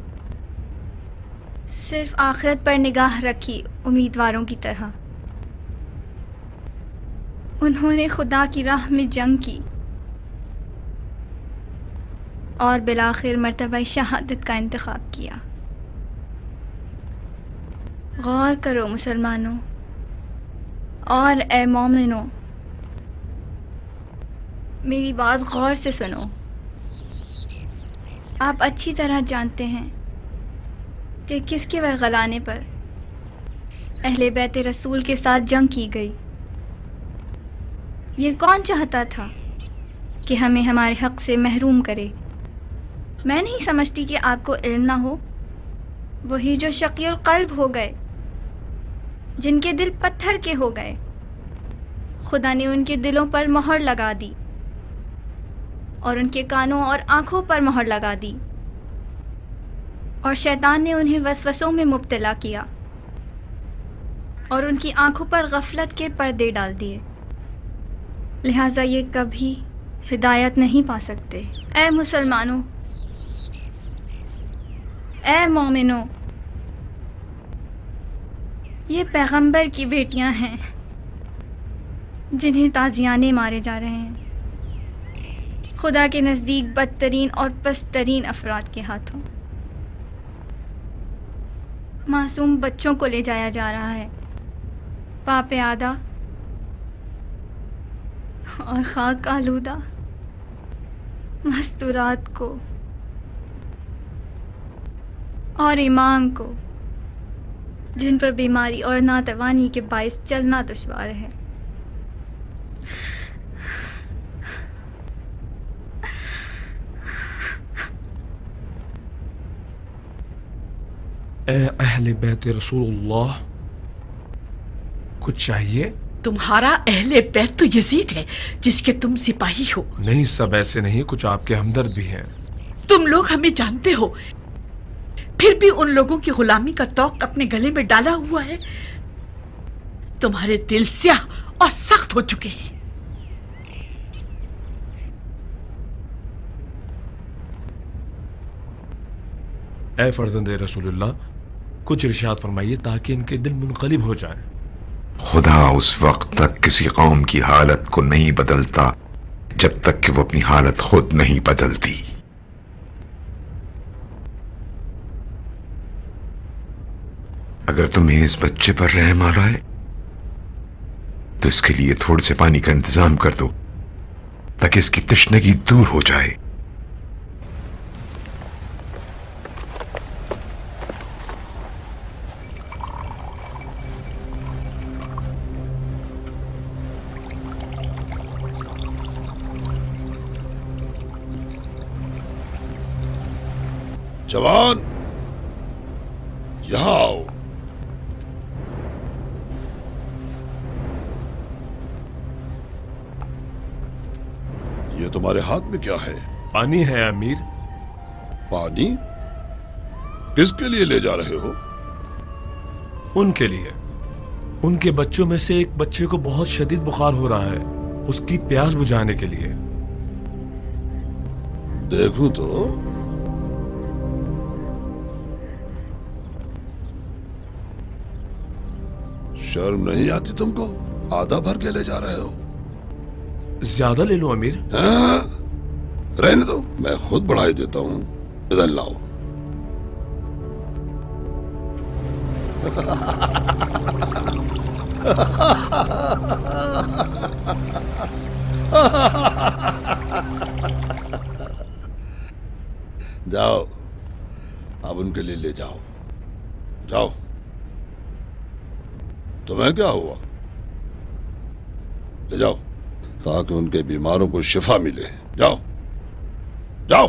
صرف آخرت پر نگاہ رکھی امیدواروں کی طرح. انہوں نے خدا کی راہ میں جنگ کی اور بالآخر مرتبہ شہادت کا انتخاب کیا۔ غور کرو مسلمانوں اور اے مومنوں، میری بات غور سے سنو۔ آپ اچھی طرح جانتے ہیں کہ کس کے ورغلانے پر اہل بیت رسول کے ساتھ جنگ کی گئی۔ یہ کون چاہتا تھا کہ ہمیں ہمارے حق سے محروم کرے؟ میں نہیں سمجھتی کہ آپ کو علم نہ ہو۔ وہی جو شقی القلب ہو گئے، جن کے دل پتھر کے ہو گئے، خدا نے ان کے دلوں پر مہر لگا دی اور ان کے کانوں اور آنکھوں پر مہر لگا دی، اور شیطان نے انہیں وسوسوں میں مبتلا کیا اور ان کی آنکھوں پر غفلت کے پردے ڈال دیے، لہٰذا یہ کبھی ہدایت نہیں پا سکتے۔ اے مسلمانوں، اے مومنوں، یہ پیغمبر کی بیٹیاں ہیں جنہیں تازیانے مارے جا رہے ہیں خدا کے نزدیک بدترین اور پسترین افراد کے ہاتھوں۔ معصوم بچوں کو لے جایا جا رہا ہے، پاپ آدھا اور خاک آلودہ مستورات کو اور امام کو، جن پر بیماری اور ناتوانی کے باعث چلنا دشوار ہے۔ اے اہل بیت رسول اللہ، کچھ چاہیے؟ تمہارا اہل بیت تو یزید ہے جس کے تم سپاہی ہو۔ نہیں، سب ایسے نہیں، کچھ آپ کے ہمدرد بھی ہیں۔ تم لوگ ہمیں جانتے ہو، پھر بھی ان لوگوں کی غلامی کا توق اپنے گلے میں ڈالا ہوا ہے۔ تمہارے دل سیاہ اور سخت ہو چکے ہیں۔ اے فرزند رسول اللہ، کچھ ارشاد فرمائیے تاکہ ان کے دل منقلب ہو جائیں۔ خدا اس وقت تک کسی قوم کی حالت کو نہیں بدلتا جب تک کہ وہ اپنی حالت خود نہیں بدلتی۔ اگر تمہیں اس بچے پر رحم آ رہا ہے تو اس کے لیے تھوڑے سے پانی کا انتظام کر دو تاکہ اس کی تشنگی دور ہو جائے۔ جوان، یہاں آؤ۔ یہ تمہارے ہاتھ میں کیا ہے؟ پانی ہے امیر۔ پانی؟ کس کے لیے لے جا رہے ہو؟ ان کے لیے۔ ان کے بچوں میں سے ایک بچے کو بہت شدید بخار ہو رہا ہے، اس کی پیاس بجھانے کے لیے۔ دیکھوں تو۔ شرم نہیں آتی تم کو؟ آدھا بھر کے لے جا رہے ہو۔ زیادہ لے لو امیر۔ ہاں، رہنے دو، میں خود بڑھائی دیتا ہوں۔ ادھر لاؤ۔ جاؤ، اب ان کے لیے لے جاؤ۔ جاؤ۔ تمہیں کیا ہوا؟ لے جاؤ تاکہ ان کے بیماروں کو شفا ملے۔ جاؤ جاؤ۔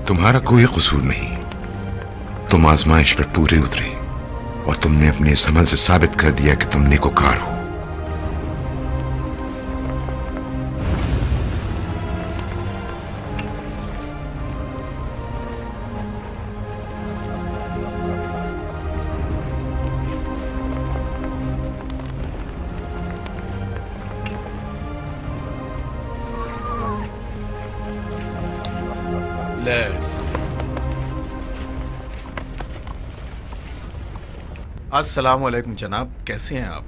تمہارا کوئی قصور نہیں، تم آزمائش پر پورے اترے اور تم نے اپنے اس عمل سے ثابت کر دیا کہ تم نیکوکار ہو۔ इलेस। अस्सलाम वालेकुम जनाब, कैसे हैं आप?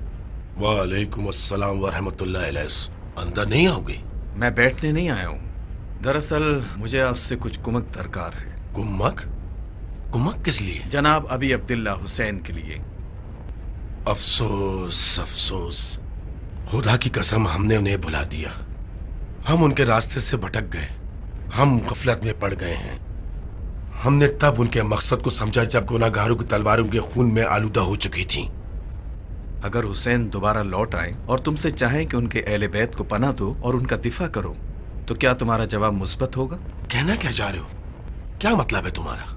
वालेकुम अस्सलाम व रहमतुल्लाह। इलेस, अंदर नहीं आओगे? मैं बैठने नहीं आया हूँ। दरअसल मुझे आपसे कुछ कुमक दरकार है। कुमक? कुमक किस लिए? जनाब अबी अब्दुल्ला हुसैन के लिए। अफसोस अफसोस, खुदा की कसम हमने उन्हें भुला दिया। हम उनके रास्ते से भटक गए, हम गफलत में पड़ गए हैं। हमने तब उनके मकसद को समझा जब गुनाहगारों की तलवारें उनके खून में आलूदा हो चुकी थी। अगर हुसैन दोबारा लौट आए और तुमसे चाहें कि उनके अहले बैत को पनाह दो और उनका दिफा करो, तो क्या तुम्हारा जवाब मुस्बत होगा? कहना क्या चाह रहे हो? क्या मतलब है तुम्हारा?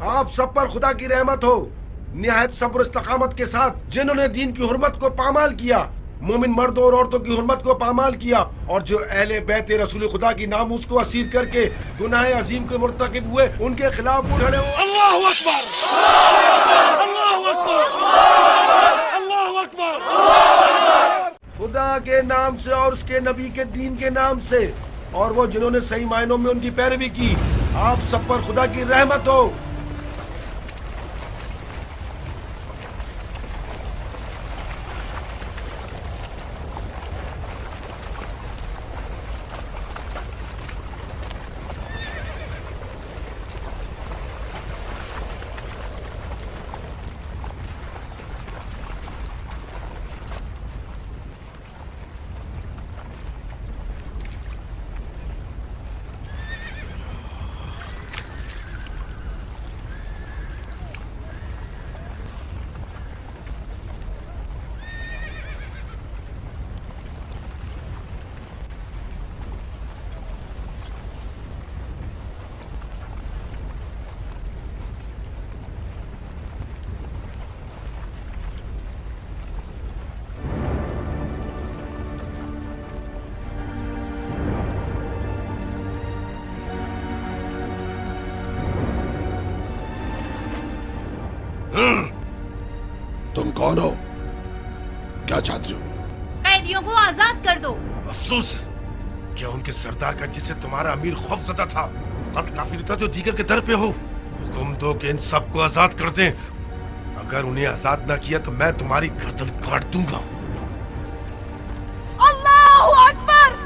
आप सब पर खुदा की रहमत हो। निहायत सब्र इस्तकामत के साथ जिन्होंने दीन की हुर्मत को पामाल किया, मोमिन मर्दों और औरतों की हुर्मत को पामाल किया, और जो अहले बैत रसूल खुदा की नामूस को असीर करके गुनाह अजीम के मुर्तकिब हुए, उनके खिलाफ खड़े हो। अल्लाहु अकबर, अल्लाहु अकबर, अल्लाहु अकबर। खुदा के नाम से और उसके नबी के दीन के नाम से, और वो जिन्होंने सही मायनों में उनकी पैरवी की, आप सब पर खुदा की रहमत हो। तुम कौन हो? क्या चाहते हो? कैदियों को आजाद कर दो। अफसोस, क्या उनके सरदार का जिसे तुम्हारा अमीर खौफजदा था, कद काफिर था जो दीगर के दर पे हो, हुक्म दो कि इन सबको आजाद कर दें। अगर उन्हें आजाद ना किया तो मैं तुम्हारी गर्दन काट दूंगा। अल्लाहु अकबर।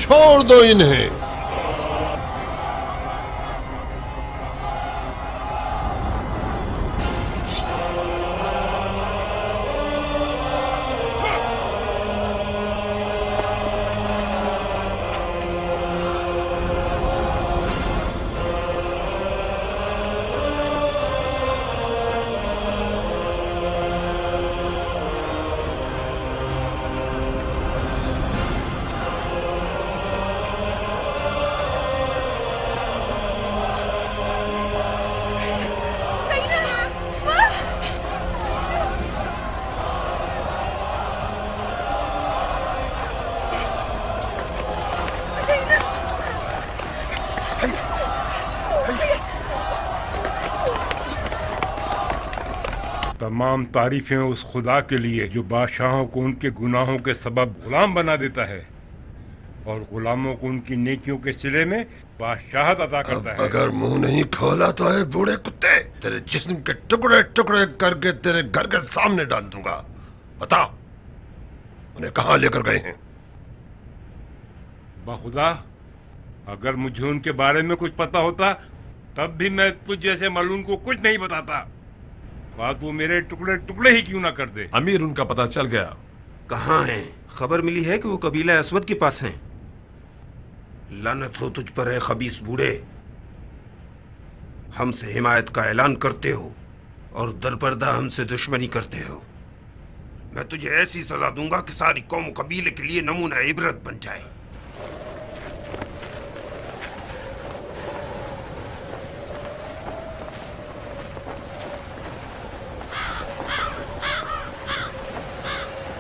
छोड़ दो इन्हें। तमाम तारीफें उस खुदा के लिए जो बादशाहों को उनके गुनाहों के सबब गुलाम बना देता है और गुलामों को उनकी नेकियों के सिले में बादशाहत अता करता है। अगर मुंह नहीं खोला तो है बूढ़े कुत्ते, तेरे जिस्म के टुकड़े टुकड़े करके तेरे घर के सामने डाल दूंगा। बता, उन्हें कहाँ लेकर गए हैं? बखुदा अगर मुझे उनके बारे में कुछ पता होता तब भी मैं तुझ जैसे मलून को कुछ नहीं बताता, बात वो मेरे टुकड़े टुकड़े ही क्यों ना कर दे। अमीर उनका पता चल गया। कहाँ हैं? खबर मिली है कि वो कबीला असवद के पास हैं। लानत हो तुझ पर है खबीस बूढ़े, हमसे हिमायत का ऐलान करते हो और दरपर्दा हमसे दुश्मनी करते हो। मैं तुझे ऐसी सजा दूंगा कि सारी कौम कबीले के लिए नमूना इबरत बन जाए।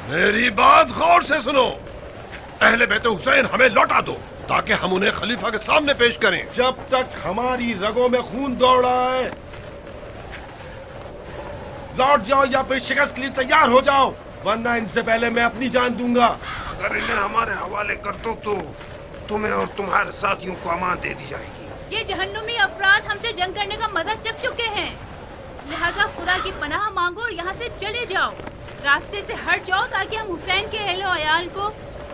मेरी बात गौर से सुनो। अहले बैत हुसैन हमें लौटा दो ताकि हम उन्हें खलीफा के सामने पेश करें। जब तक हमारी रगों में खून दौड़ रहा है लौट जाओ या फिर शिकस्त के लिए तैयार हो जाओ, वरना इनसे पहले मैं अपनी जान दूंगा। अगर इन्हें हमारे हवाले कर दो तो तुम्हें और तुम्हारे साथियों को अमान दे दी जाएगी। ये जहन्नुमी अफराद हमसे जंग करने का मजा चख चुके हैं, लिहाजा खुदा की पनाह मांगो और यहाँ से चले जाओ। रास्ते से हट जाओ ताकि हम हुसैन के अहले अयाल को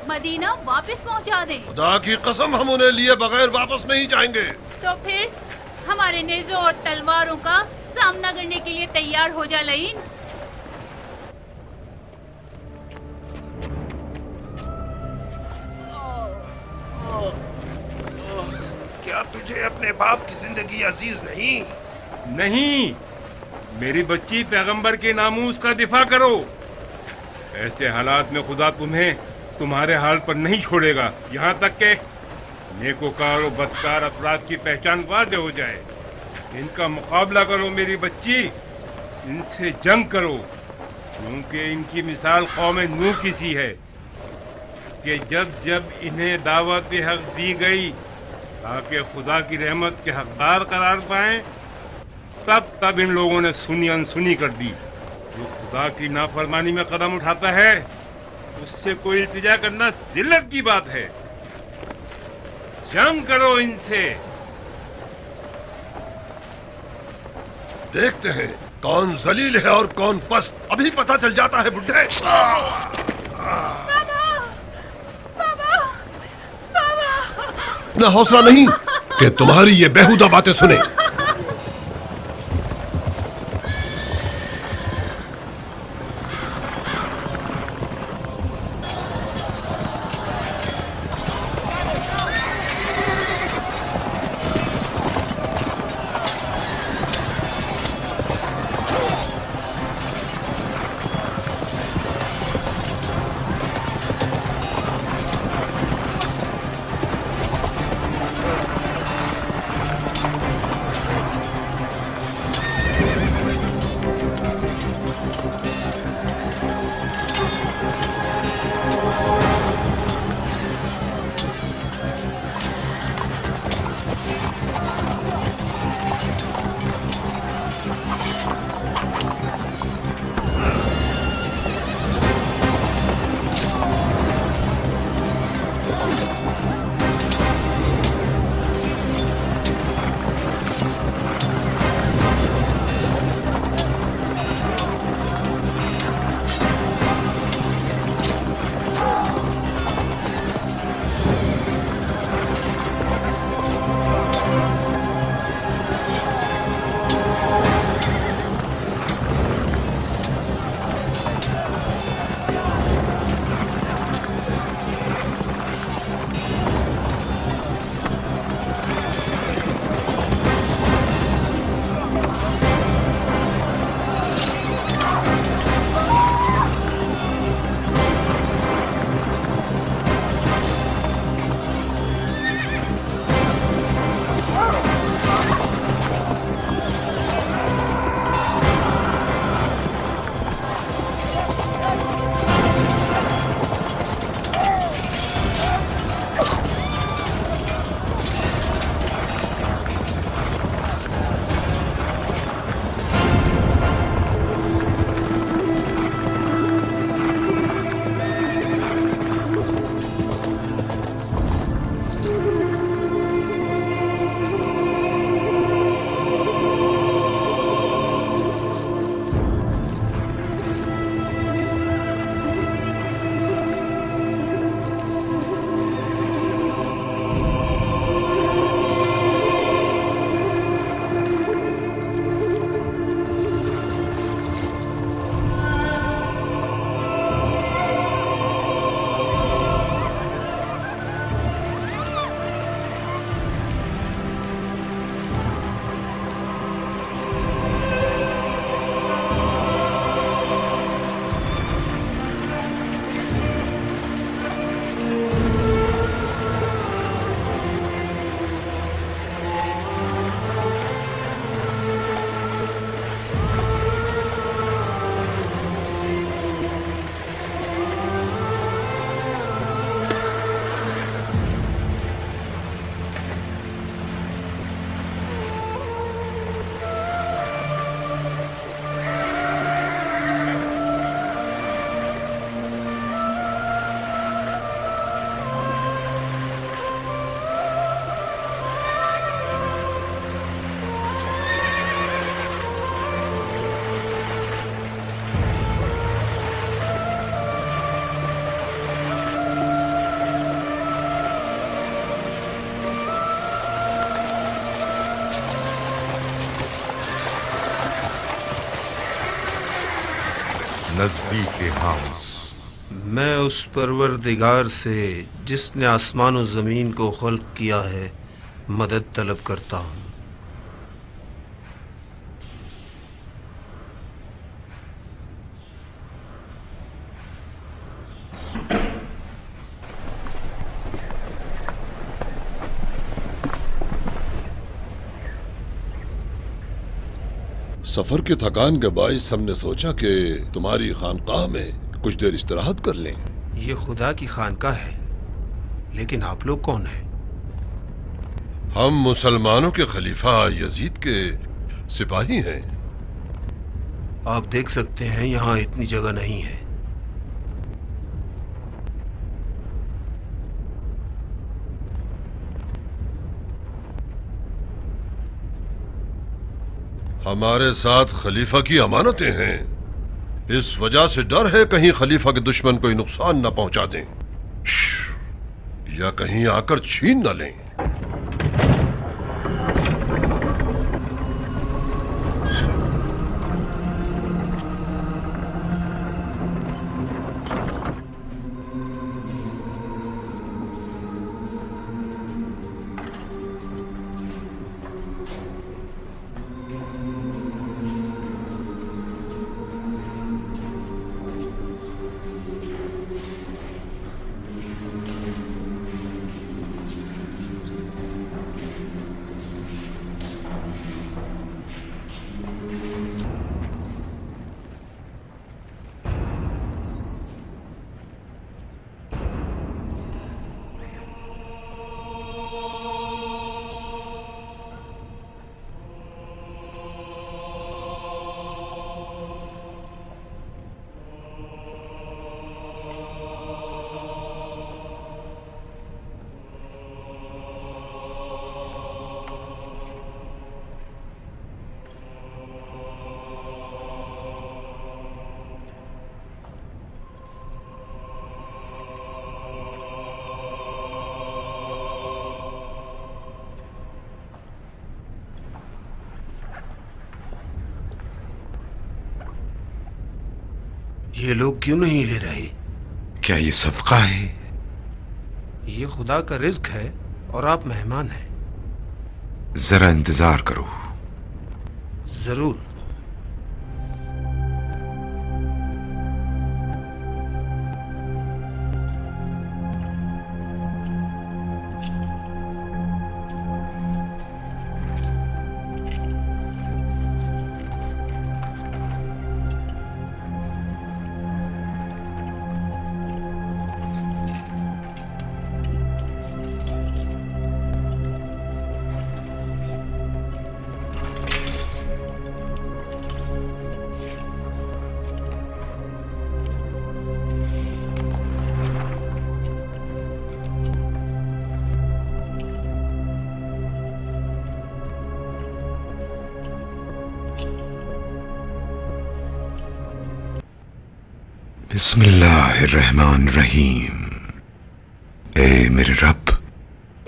मदीना वापस पहुँचा दें। खुदा की कसम हम उन्हें लिए बगैर वापस नहीं जाएंगे। तो फिर हमारे नेज़ों और तलवारों का सामना करने के लिए तैयार हो जा लईन। क्या तुझे अपने बाप की जिंदगी अजीज नहीं? नहीं, मेरी बच्ची पैगंबर के नामूस का दिफा करो। ऐसे हालात में खुदा तुम्हें तुम्हारे हाल पर नहीं छोड़ेगा, यहाँ तक के नेकोकार और बदकार अफराद की पहचान वाज़ेह हो जाए। इनका मुकाबला करो मेरी बच्ची, इनसे जंग करो, क्योंकि इनकी मिसाल कौम नूह की सी है कि जब जब इन्हें दावत हक दी गई ताकि खुदा की रहमत के हकदार करार पाएं, तब तब इन लोगों ने सुनी अनसुनी कर दी। जो खुदा की नाफरमानी में कदम उठाता है उससे कोई इल्तिजा करना जिल्लत की बात है। जंग करो इनसे। देखते हैं कौन जलील है और कौन पस्त, अभी पता चल जाता है बुड्ढे। इतना हौसला नहीं कि तुम्हारी ये बेहुदा बातें सुने। नजदीक हम्स। मैं उस परवरदिगार से जिसने आसमान और ज़मीन को खल्क किया है मदद तलब करता हूँ। सफर की थकान के बाइस हमने सोचा कि तुम्हारी खानकाह में कुछ देर इस्तराहत कर लें। ये खुदा की खानका है, लेकिन आप लोग कौन हैं? हम मुसलमानों के खलीफा यजीद के सिपाही हैं। आप देख सकते हैं यहाँ इतनी जगह नहीं है। हमारे साथ खलीफा की अमानतें हैं, इस वजह से डर है कहीं खलीफा के दुश्मन कोई नुकसान न पहुंचा दें या कहीं आकर छीन न लें। ये लोग क्यों नहीं ले रहे? क्या ये सदका है? ये खुदा का रिज्क है और आप मेहमान हैं। जरा इंतजार करो। जरूर। बिस्मिल्लाहिर्रहमानिर्रहीम। ए मेरे रब,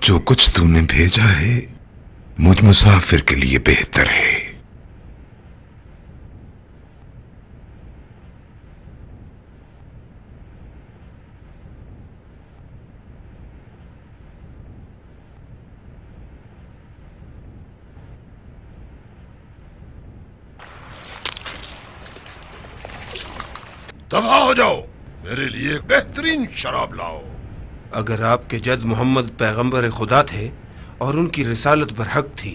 जो कुछ तूने भेजा है मुझ मुसाफिर के लिए बेहतर है। दफा हो जाओ, मेरे लिए बेहतरीन शराब लाओ। अगर आपके जद मोहम्मद पैगंबर खुदा थे और उनकी रिसालत बरहक थी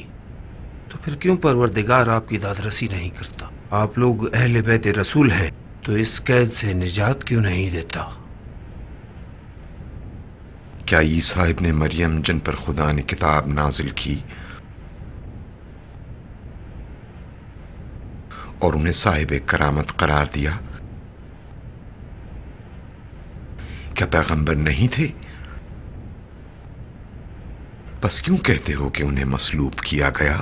तो फिर क्यों परवरदिगार आपकी दादरसी नहीं करता? आप लोग अहले बैत रसूल हैं तो इस कैद से निजात क्यों नहीं देता? क्या ईसा इब्ने मरियम जिन पर खुदा ने किताब नाजिल की और उन्हें साहिब करामत करार दिया, क्या पैगंबर नहीं थे? बस क्यों कहते हो कि उन्हें मसलूब किया गया?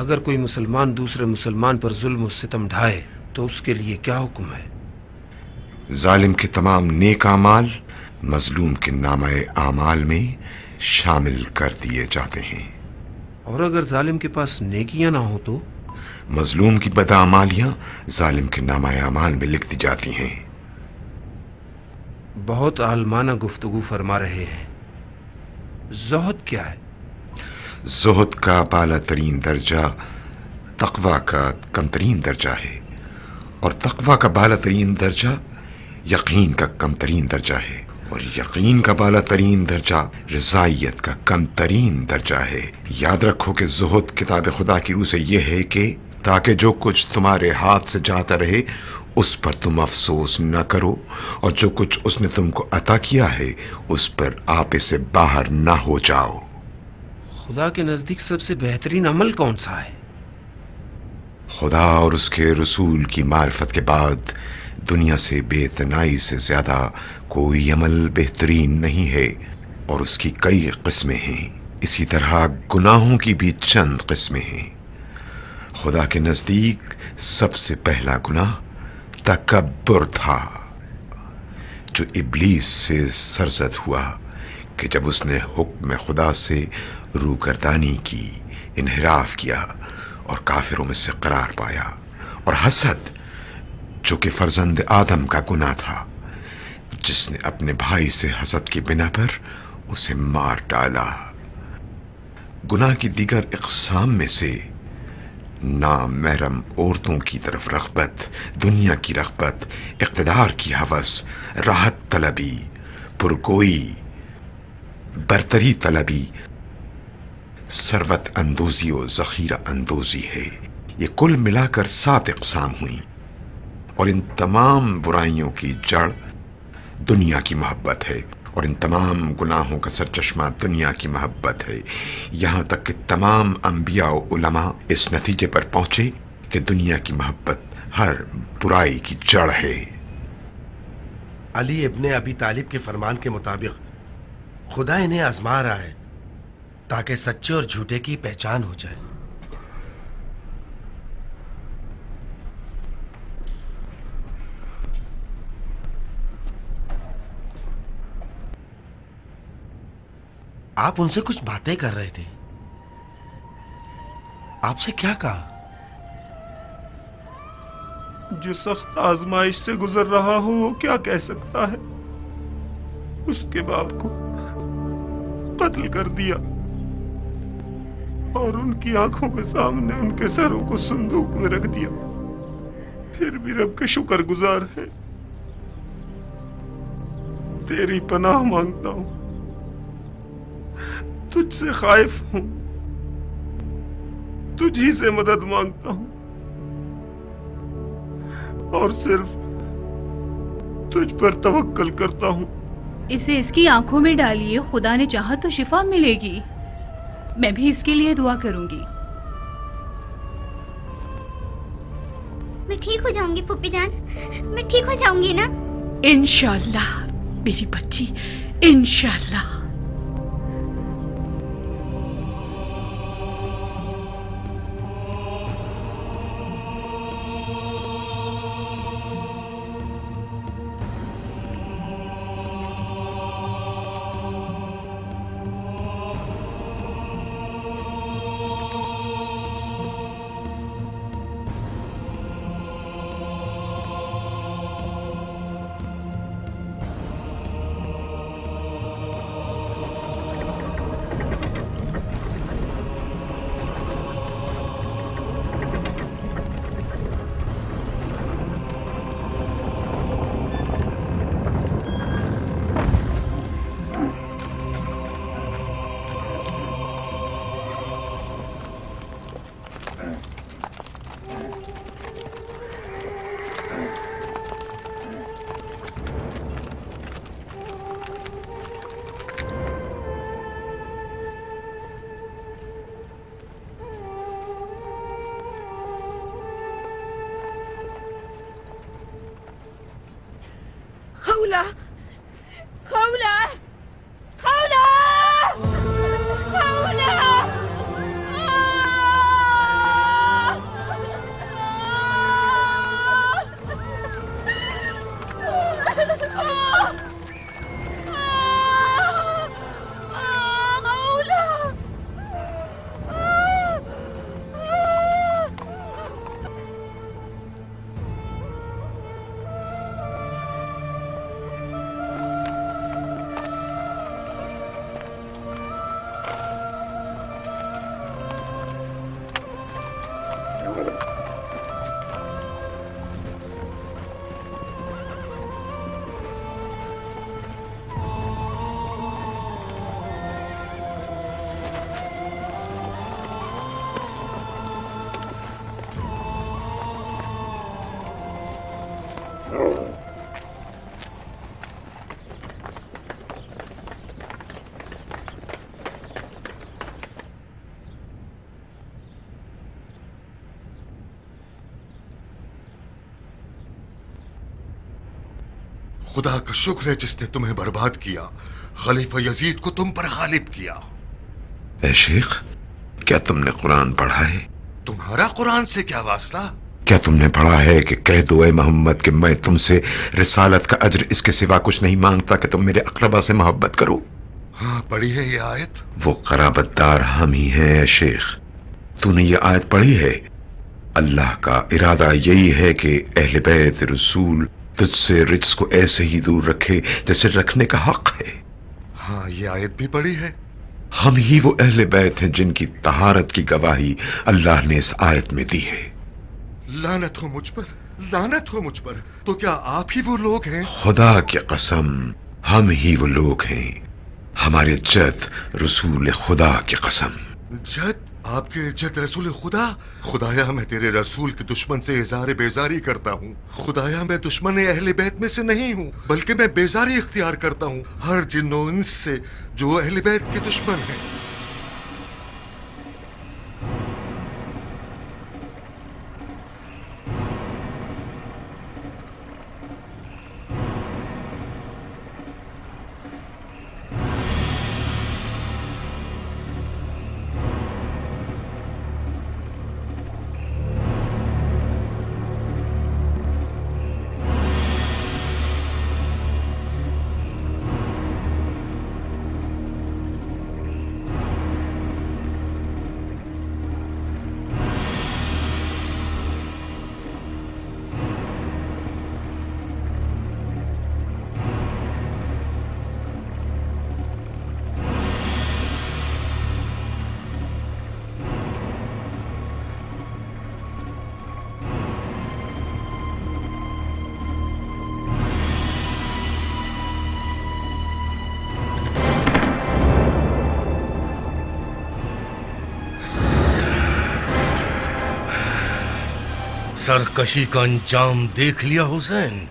اگر کوئی مسلمان دوسرے مسلمان پر ظلم و ستم ڈھائے تو اس کے لیے کیا حکم ہے؟ ظالم کے تمام نیک اعمال مظلوم کے نامہ اعمال میں شامل کر دیے جاتے ہیں. اور اگر ظالم کے پاس نیکیاں نہ ہوں تو؟ مظلوم کی بداعمالیاں ظالم کے نامہ اعمال میں لکھ دی جاتی ہیں. بہت عالمانہ گفتگو فرما رہے ہیں. زہد کیا ہے؟ زہد کا بالا ترین درجہ تقوی کا کم ترین درجہ ہے، اور تقوی کا بالا ترین درجہ یقین کا کم ترین درجہ ہے، اور یقین کا بالا ترین درجہ رضائیت کا کم ترین درجہ ہے. یاد رکھو کہ زہد کتاب خدا کی روح سے یہ ہے کہ تاکہ جو کچھ تمہارے ہاتھ سے جاتا رہے اس پر تم افسوس نہ کرو، اور جو کچھ اس نے تم کو عطا کیا ہے اس پر آپ سے باہر نہ ہو جاؤ. خدا کے نزدیک سب سے بہترین عمل کون سا ہے؟ خدا اور اس کے رسول کی معرفت کے بعد دنیا سے بے اتنائی سے زیادہ کوئی عمل بہترین نہیں ہے، اور اس کی کئی قسمیں ہیں. اسی طرح گناہوں کی بھی چند قسمیں ہیں. خدا کے نزدیک سب سے پہلا گناہ تکبر تھا، جو ابلیس سے سرزد ہوا کہ جب اس نے حکم خدا سے روگردانی کی، انحراف کیا اور کافروں میں سے قرار پایا. اور حسد، جو کہ فرزند آدم کا گناہ تھا، جس نے اپنے بھائی سے حسد کی بنا پر اسے مار ڈالا. گناہ کی دیگر اقسام میں سے نامحرم عورتوں کی طرف رغبت، دنیا کی رغبت، اقتدار کی ہوس، راحت طلبی، پرگوئی، برتری طلبی، ثروت اندوزی و ذخیرہ اندوزی ہے. یہ کل ملا کر 7 اقسام ہوئیں، اور ان تمام برائیوں کی جڑ دنیا کی محبت ہے، اور ان تمام گناہوں کا سرچشمہ دنیا کی محبت ہے. یہاں تک کہ تمام انبیاء و علماء اس نتیجے پر پہنچے کہ دنیا کی محبت ہر برائی کی جڑ ہے. علی ابن ابی طالب کے فرمان کے مطابق خدا انہیں آزما رہا ہے تاکہ سچے اور جھوٹے کی پہچان ہو جائے. آپ ان سے کچھ باتیں کر رہے تھے. آپ سے کیا کہا؟ جو سخت آزمائش سے گزر رہا ہو وہ کیا کہہ سکتا ہے؟ اس کے باپ کو قتل کر دیا اور ان کی آنکھوں کے سامنے ان کے سروں کو صندوق میں رکھ دیا، پھر بھی رب کا شکر گزار ہے. تیری پناہ مانگتا ہوں، تجھ سے خائف ہوں، تجھ ہی سے مدد مانگتا ہوں، اور صرف تجھ پر توکل کرتا ہوں. اسے اس کی آنکھوں میں ڈالیے، خدا نے چاہا تو شفا ملے گی. میں بھی اس کے لیے دعا کروں گی. میں ٹھیک ہو جاؤں گی پھوپھی جان، میں ٹھیک ہو جاؤں گی نا؟ انشاءاللہ میری بچی، انشاءاللہ. خولا خولا خولا خولا खुदा का शुक्र है जिसने तुम्हें बर्बाद किया, खलीफा यजीद को तुम पर गालिब किया। ए शेख, क्या तुमने कुरान पढ़ा है? तुम्हारा कुरान से क्या वास्ता? क्या तुमने पढ़ा है कि कह दो ए मोहम्मद कि मैं तुमसे रिसालत का अज्र इसके सिवा कुछ नहीं मांगता कि तुम मेरे अकरबा से मोहब्बत करो? हाँ, पढ़ी है ये आयत। वो कराबतदार हम ही हैं ए शेख। तूने ये आयत पढ़ी है? अल्लाह का इरादा यही है कि अहले बैत रसूल तुझसे रिज्क को ऐसे ही दूर रखे जैसे रखने का हक है। हाँ, ये आयत भी पढ़ी है। हम ही वो अहले बैत हैं जिनकी तहारत की गवाही अल्लाह ने इस आयत में दी है। लानत हो मुझ पर, लानत हो मुझ पर। तो क्या आप ही वो लोग हैं? खुदा की कसम, हम ही वो लोग हैं। हमारे जद रसूल खुदा की कसम। जद? आपके जद रसूल खुदा? खुदाया मैं तेरे रसूल के दुश्मन से इज़हार बेजारी करता हूँ। खुदाया मैं दुश्मन अहले बैत में से नहीं हूँ, बल्कि मैं बेजारी इख्तियार करता हूँ हर जिन्नो इंस से जो अहले बैत के दुश्मन हैं। सरकशी का अंजाम देख लिया हुसैन।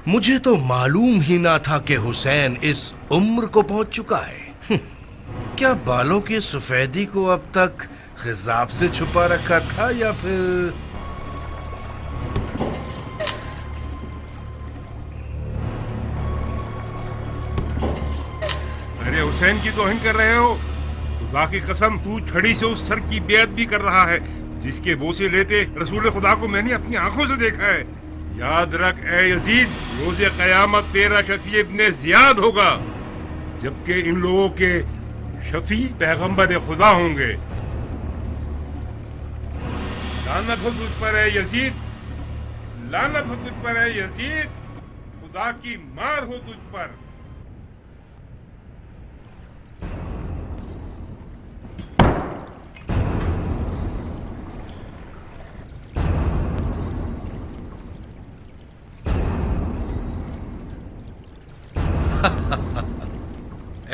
मुझे तो मालूम ही ना था कि हुसैन इस उम्र को पहुंच चुका है। क्या बालों की सफेदी को अब तक खिजाब से छुपा रखा था या फिर अरे हुसैन की तौहीन कर रहे हो? खुदा की कसम, तू छड़ी से उस सर की बेअदबी भी कर रहा है जिसके बोसे लेते रसूल खुदा को मैंने अपनी आंखों से देखा है। याद रख ए यजीद, रोज़े क़यामत तेरा शफी इब्ने ज़ियाद होगा, जबकि इन लोगों के शफी पैगंबर खुदा होंगे। लानत हो तुझ पर है यजीद, लानत हो तुझ पर है यजीद, खुदा की मार हो तुझ पर।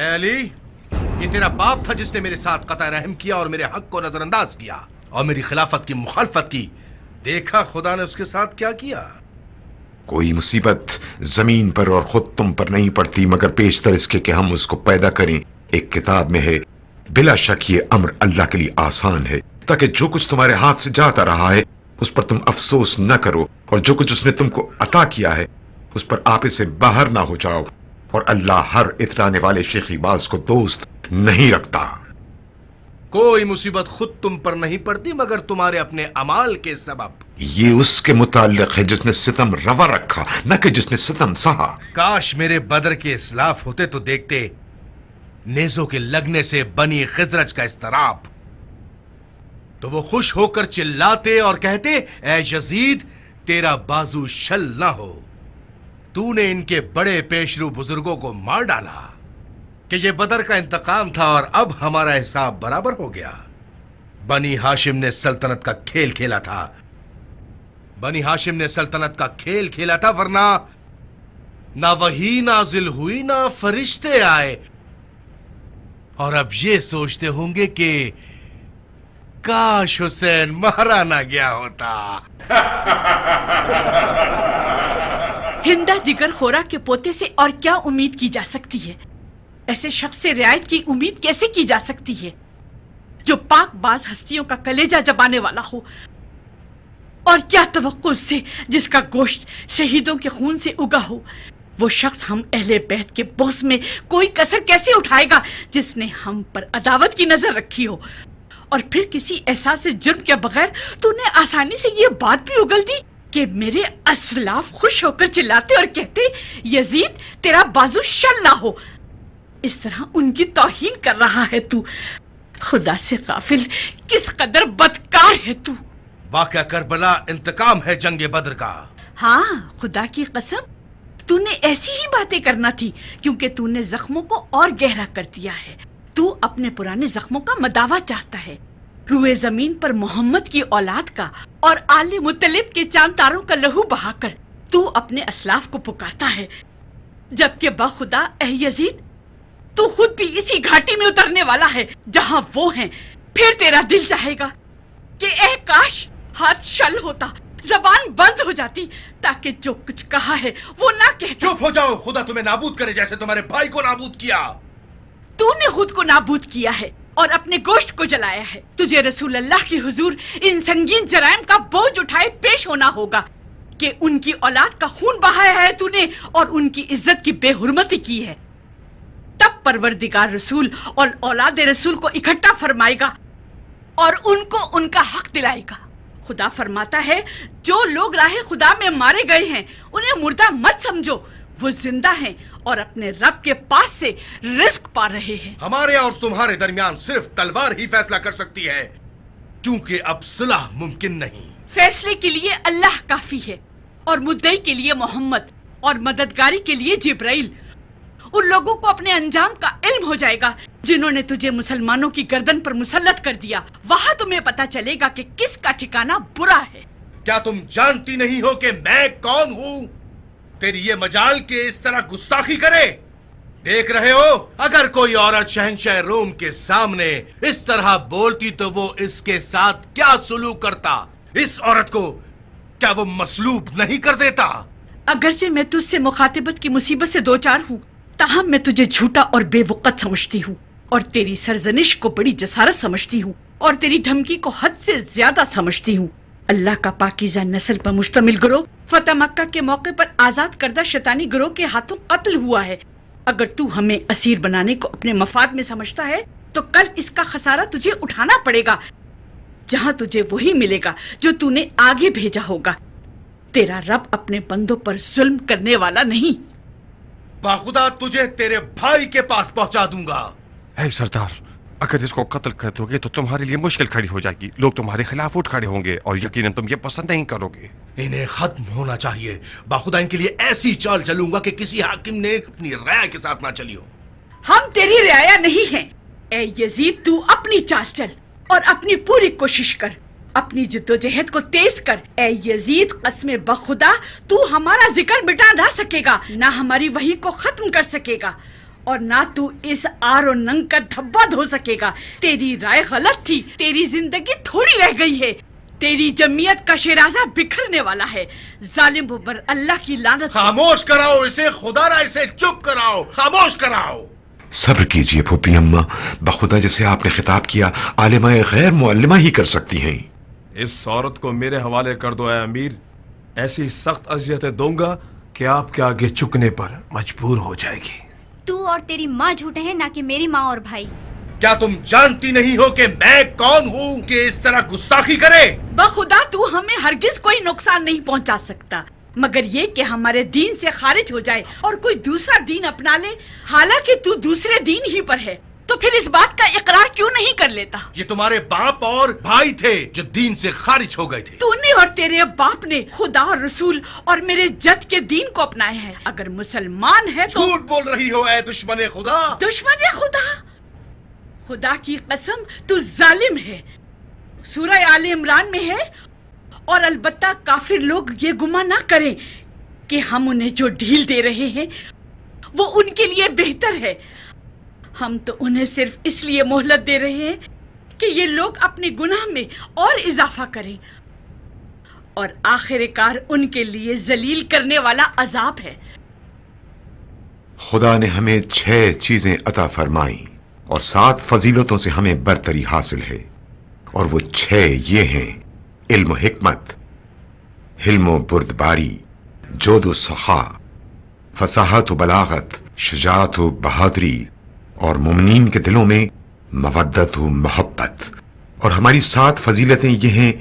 अली, ये तेरा बाप था जिसने मेरे साथ कतई रहम किया और मेरे हक को नजरअंदाज किया और मेरी खिलाफत की मुखालफत की। देखा खुदा ने उसके साथ क्या किया। कोई मुसीबत जमीन पर और खुद तुम पर नहीं पड़ती मगर पेशतर इसके कि हम उसको पैदा करें। एक किताब में है, बिला शक ये अम्र अल्लाह के लिए आसान है, ताकि जो कुछ तुम्हारे हाथ से जाता रहा है उस पर तुम अफसोस न करो, और जो कुछ उसने तुमको अता किया है उस पर आप इससे बाहर ना हो जाओ। और अल्लाह हर इतराने वाले शेखीबाज को दोस्त नहीं रखता। कोई मुसीबत खुद तुम पर नहीं पड़ती मगर तुम्हारे अपने अमाल के सबब। ये उसके मुताल्लिक है जिसने सितम रवा रखा, न कि जिसने सितम सहा। काश मेरे बदर के इस्लाफ होते तो देखते नेजों के लगने से बनी खिजरज का इस्तराब, तो वो खुश होकर चिल्लाते और कहते, ऐ यजीद तेरा बाजू शल ना हो, तूने इनके बड़े पेशरू बुजुर्गों को मार डाला कि ये बदर का इंतकाम था और अब हमारा हिसाब बराबर हो गया। बनी हाशिम ने सल्तनत का खेल खेला था, बनी हाशिम ने सल्तनत का खेल खेला था, वरना ना वही नाजिल हुई ना फरिश्ते आए, और अब ये सोचते होंगे कि काश हुसैन मारा ना गया होता। हिंदा जिगर खोरा के पोते से और क्या उम्मीद की जा सकती है? ऐसे शख्स से रियायत की उम्मीद कैसे की जा सकती है जो पाक बाज हस्तियों का कलेजा जबाने वाला हो? और क्या तवक्को उससे जिसका गोश्त शहीदों के खून से उगा हो? वो शख्स हम अहले बैत के बोस में कोई कसर कैसे उठाएगा जिसने हम पर अदावत की नजर रखी हो? और फिर किसी एहसास जुर्म के बगैर तूने आसानी से ये बात भी उगल दी कि मेरे असलाफ खुश होकर चिल्लाते और कहते यजीद तेरा बाजू शल्ला हो। इस तरह उनकी तौहीन कर रहा है तू। खुदा से गाफिल किस कदर बदकार है तू। वाक़या करबला इंतकाम है जंगे बद्र का। हाँ, खुदा की कसम तूने ऐसी ही बातें करना थी क्योंकि तूने जख्मों को और गहरा कर दिया है। तू अपने पुराने जख्मों का मदावा चाहता है। रुए जमीन पर मोहम्मद की औलाद का और आले मुत्तलिब के चांद तारों का लहू बहाकर तू अपने असलाफ को पुकारता है, जबकि बखुदा ए यजीद तू खुद भी इसी घाटी में उतरने वाला है जहां वो हैं। फिर तेरा दिल चाहेगा कि ए काश हाथ शल होता, जबान बंद हो जाती ताकि जो कुछ कहा है वो ना कहता। चुप हो जाओ, खुदा तुम्हें नाबूद करे जैसे तुम्हारे भाई को नाबूद किया। तूने खुद को नाबूद किया है और अपने गोश्त को जलाया है। तुझे रसूल अल्लाह के हुजूर इन संगीन जराइम का बोझ उठाए पेश होना होगा कि उनकी औलाद का खून बहाया है तूने और उनकी इज्जत की बेहुरमती की है। तब परवरदिगार रसूल और औलाद रसूल को इकट्ठा फरमाएगा और उनको उनका हक दिलाएगा। खुदा फरमाता है जो लोग राह खुदा में मारे गए हैं उन्हें मुर्दा मत समझो, वो जिंदा हैं और अपने रब के पास से रिस्क पा रहे हैं। हमारे और तुम्हारे दरमियान सिर्फ तलवार ही फैसला कर सकती है क्योंकि अब सुलह मुमकिन नहीं। फैसले के लिए अल्लाह काफी है और मुद्दई के लिए मोहम्मद और मददगारी के लिए जिब्राइल। उन लोगों को अपने अंजाम का इल्म हो जाएगा जिन्होंने तुझे मुसलमानों की गर्दन पर मुसल्लत कर दिया। वहां तुम्हें पता चलेगा कि किसका ठिकाना बुरा है। क्या तुम जानती नहीं हो कि मैं कौन हूँ? तेरी ये मजाल के इस तरह गुस्ताखी करे? देख रहे हो, अगर कोई औरत शहंशाह रोम के सामने इस तरह बोलती तो वो इसके साथ क्या सुलूक करता? इस औरत को क्या वो मसलूब नहीं कर देता? अगरचे मैं तुझसे मुखातिबत की मुसीबत से दो चार हूँ, ताहम मैं तुझे झूठा और बेवकत समझती हूँ और तेरी सरजनिश को बड़ी जसारत समझती हूँ और तेरी धमकी को हद से ज्यादा समझती हूँ। अल्लाह का पाकीज़ा नस्ल पर मुश्तमिल गिरोह फतह मक्का के मौके पर आजाद करदा शैतानी गिरोह के हाथों कत्ल हुआ है। अगर तू हमें असीर बनाने को अपने मफाद में समझता है तो कल इसका खसारा तुझे उठाना पड़ेगा। जहाँ तुझे वही मिलेगा जो तूने आगे भेजा होगा। तेरा रब अपने बंदों पर जुल्म करने वाला नहीं। बाखुदा तुझे तेरे भाई के पास पहुंचा दूंगा। है सरदार, अगर इसको कत्ल कर दोगे तो तुम्हारे लिए मुश्किल खड़ी हो जाएगी। लोग तुम्हारे खिलाफ उठ खड़े होंगे और यकीनन तुम ये पसंद नहीं करोगे। इन्हें खत्म होना चाहिए। बाखुदा इनके लिए ऐसी चाल चलूंगा कि किसी हाकिम ने अपनी राय के साथ ना चली हो। हम तेरी रियाया नहीं हैं। ए यजीद तू अपनी चाल चल और अपनी पूरी कोशिश कर, अपनी जिद्दोजहद को तेज कर। ए यजीद कसम बखुदा तू हमारा जिक्र मिटा ना सकेगा, ना हमारी वही को खत्म कर सकेगा और ना तू इस आर और नंग का धब्बा धो सकेगा। तेरी राय गलत थी, तेरी जिंदगी थोड़ी रह गई है। तेरी जमीयत का शिराजा बिखरने वाला है। जालिम पर अल्लाह की लानत। खामोश कराओ इसे, खुदा ना इसे चुप कराओ, खामोश कराओ। सब्र कीजिए फूफी अम्मा, बखुदा जैसे आपने खिताब किया आलिमा गैर मुअल्लिमा ही कर सकती हैं। इस औरत को मेरे हवाले कर दो ऐ अमीर। ऐसी सख्त अजियतें दूंगा कि आपके आगे झुकने पर मजबूर हो जाएगी। तू और तेरी माँ झूठे हैं, ना कि मेरी माँ और भाई। क्या तुम जानती नहीं हो कि मैं कौन हूँ कि इस तरह गुस्ताखी करे? बखुदा तू हमें हरगिज कोई नुकसान नहीं पहुँचा सकता, मगर ये कि हमारे दीन से खारिज हो जाए और कोई दूसरा दीन अपना ले। हालांकि तू दूसरे दीन ही पर है, तो फिर इस बात का इकरार क्यों नहीं कर लेता? ये तुम्हारे बाप और भाई थे जो दीन से खारिज हो गए थे। तूने और तेरे बाप ने खुदा और रसूल और मेरे जद के दीन को अपनाया है। अगर मुसलमान है तो झूठ बोल रही हो ऐ दुश्मने खुदा। दुश्मने खुदा? खुदा की कसम तू जालिम है। सूरह आले इमरान में है, और अलबत्ता काफिर लोग ये गुमान ना करें कि हम उन्हें जो ढील दे रहे हैं वो उनके लिए बेहतर है। हम तो उन्हें सिर्फ इसलिए मोहलत दे रहे हैं کہ یہ لوگ اپنے گناہ میں اور اضافہ کریں اور آخر کار ان کے لیے ذلیل کرنے والا عذاب ہے۔ خدا نے ہمیں 6 چیزیں عطا فرمائیں اور 7 فضیلتوں سے ہمیں برتری حاصل ہے، اور وہ 6 یہ ہیں: علم و حکمت، حلم و بردباری، جود و سخا، فصاحت و بلاغت، شجاعت و بہادری، اور مومنین کے دلوں میں مودت و محبت۔ اور ہماری 7 فضیلتیں یہ ہیں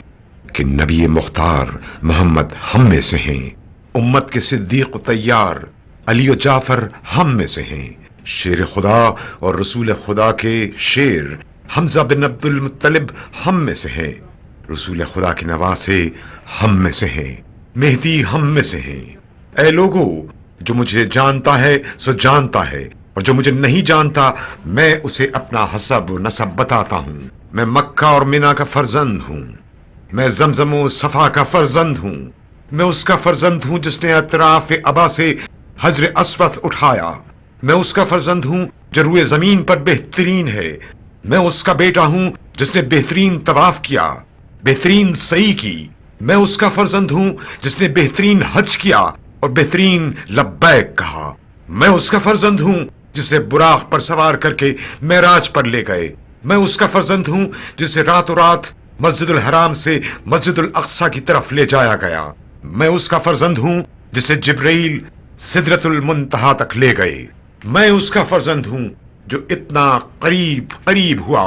کہ نبی مختار محمد ہم میں سے ہیں، امت کے صدیق و طیار علی و جعفر ہم میں سے ہیں، شیر خدا اور رسول خدا کے شیر حمزہ بن عبد المطلب ہم میں سے ہیں، رسول خدا کے نواسے ہم میں سے ہیں، مہدی ہم میں سے ہیں۔ اے لوگو، جو مجھے جانتا ہے سو جانتا ہے، اور جو مجھے نہیں جانتا میں اسے اپنا حسب و نسب بتاتا ہوں۔ میں مکہ اور منا کا فرزند ہوں، میں زمزم و صفا کا فرزند ہوں، میں اس کا فرزند ہوں جس نے اطراف ابا سے حجر اسود اٹھایا، میں اس کا فرزند ہوں جو روئے زمین پر بہترین ہے، میں اس کا بیٹا ہوں جس نے بہترین طواف کیا، بہترین سعی کی، میں اس کا فرزند ہوں جس نے بہترین حج کیا اور بہترین لبیک کہا، میں اس کا فرزند ہوں جسے براق پر سوار کر کے معراج پر لے گئے، میں اس کا فرزند ہوں جسے راتوں رات مسجد الحرام سے مسجد الاقصی کی طرف لے جایا گیا، میں اس کا فرزند ہوں جسے جبرائیل سدرۃ المنتہا تک لے گئے، میں اس کا فرزند ہوں جو اتنا قریب ہوا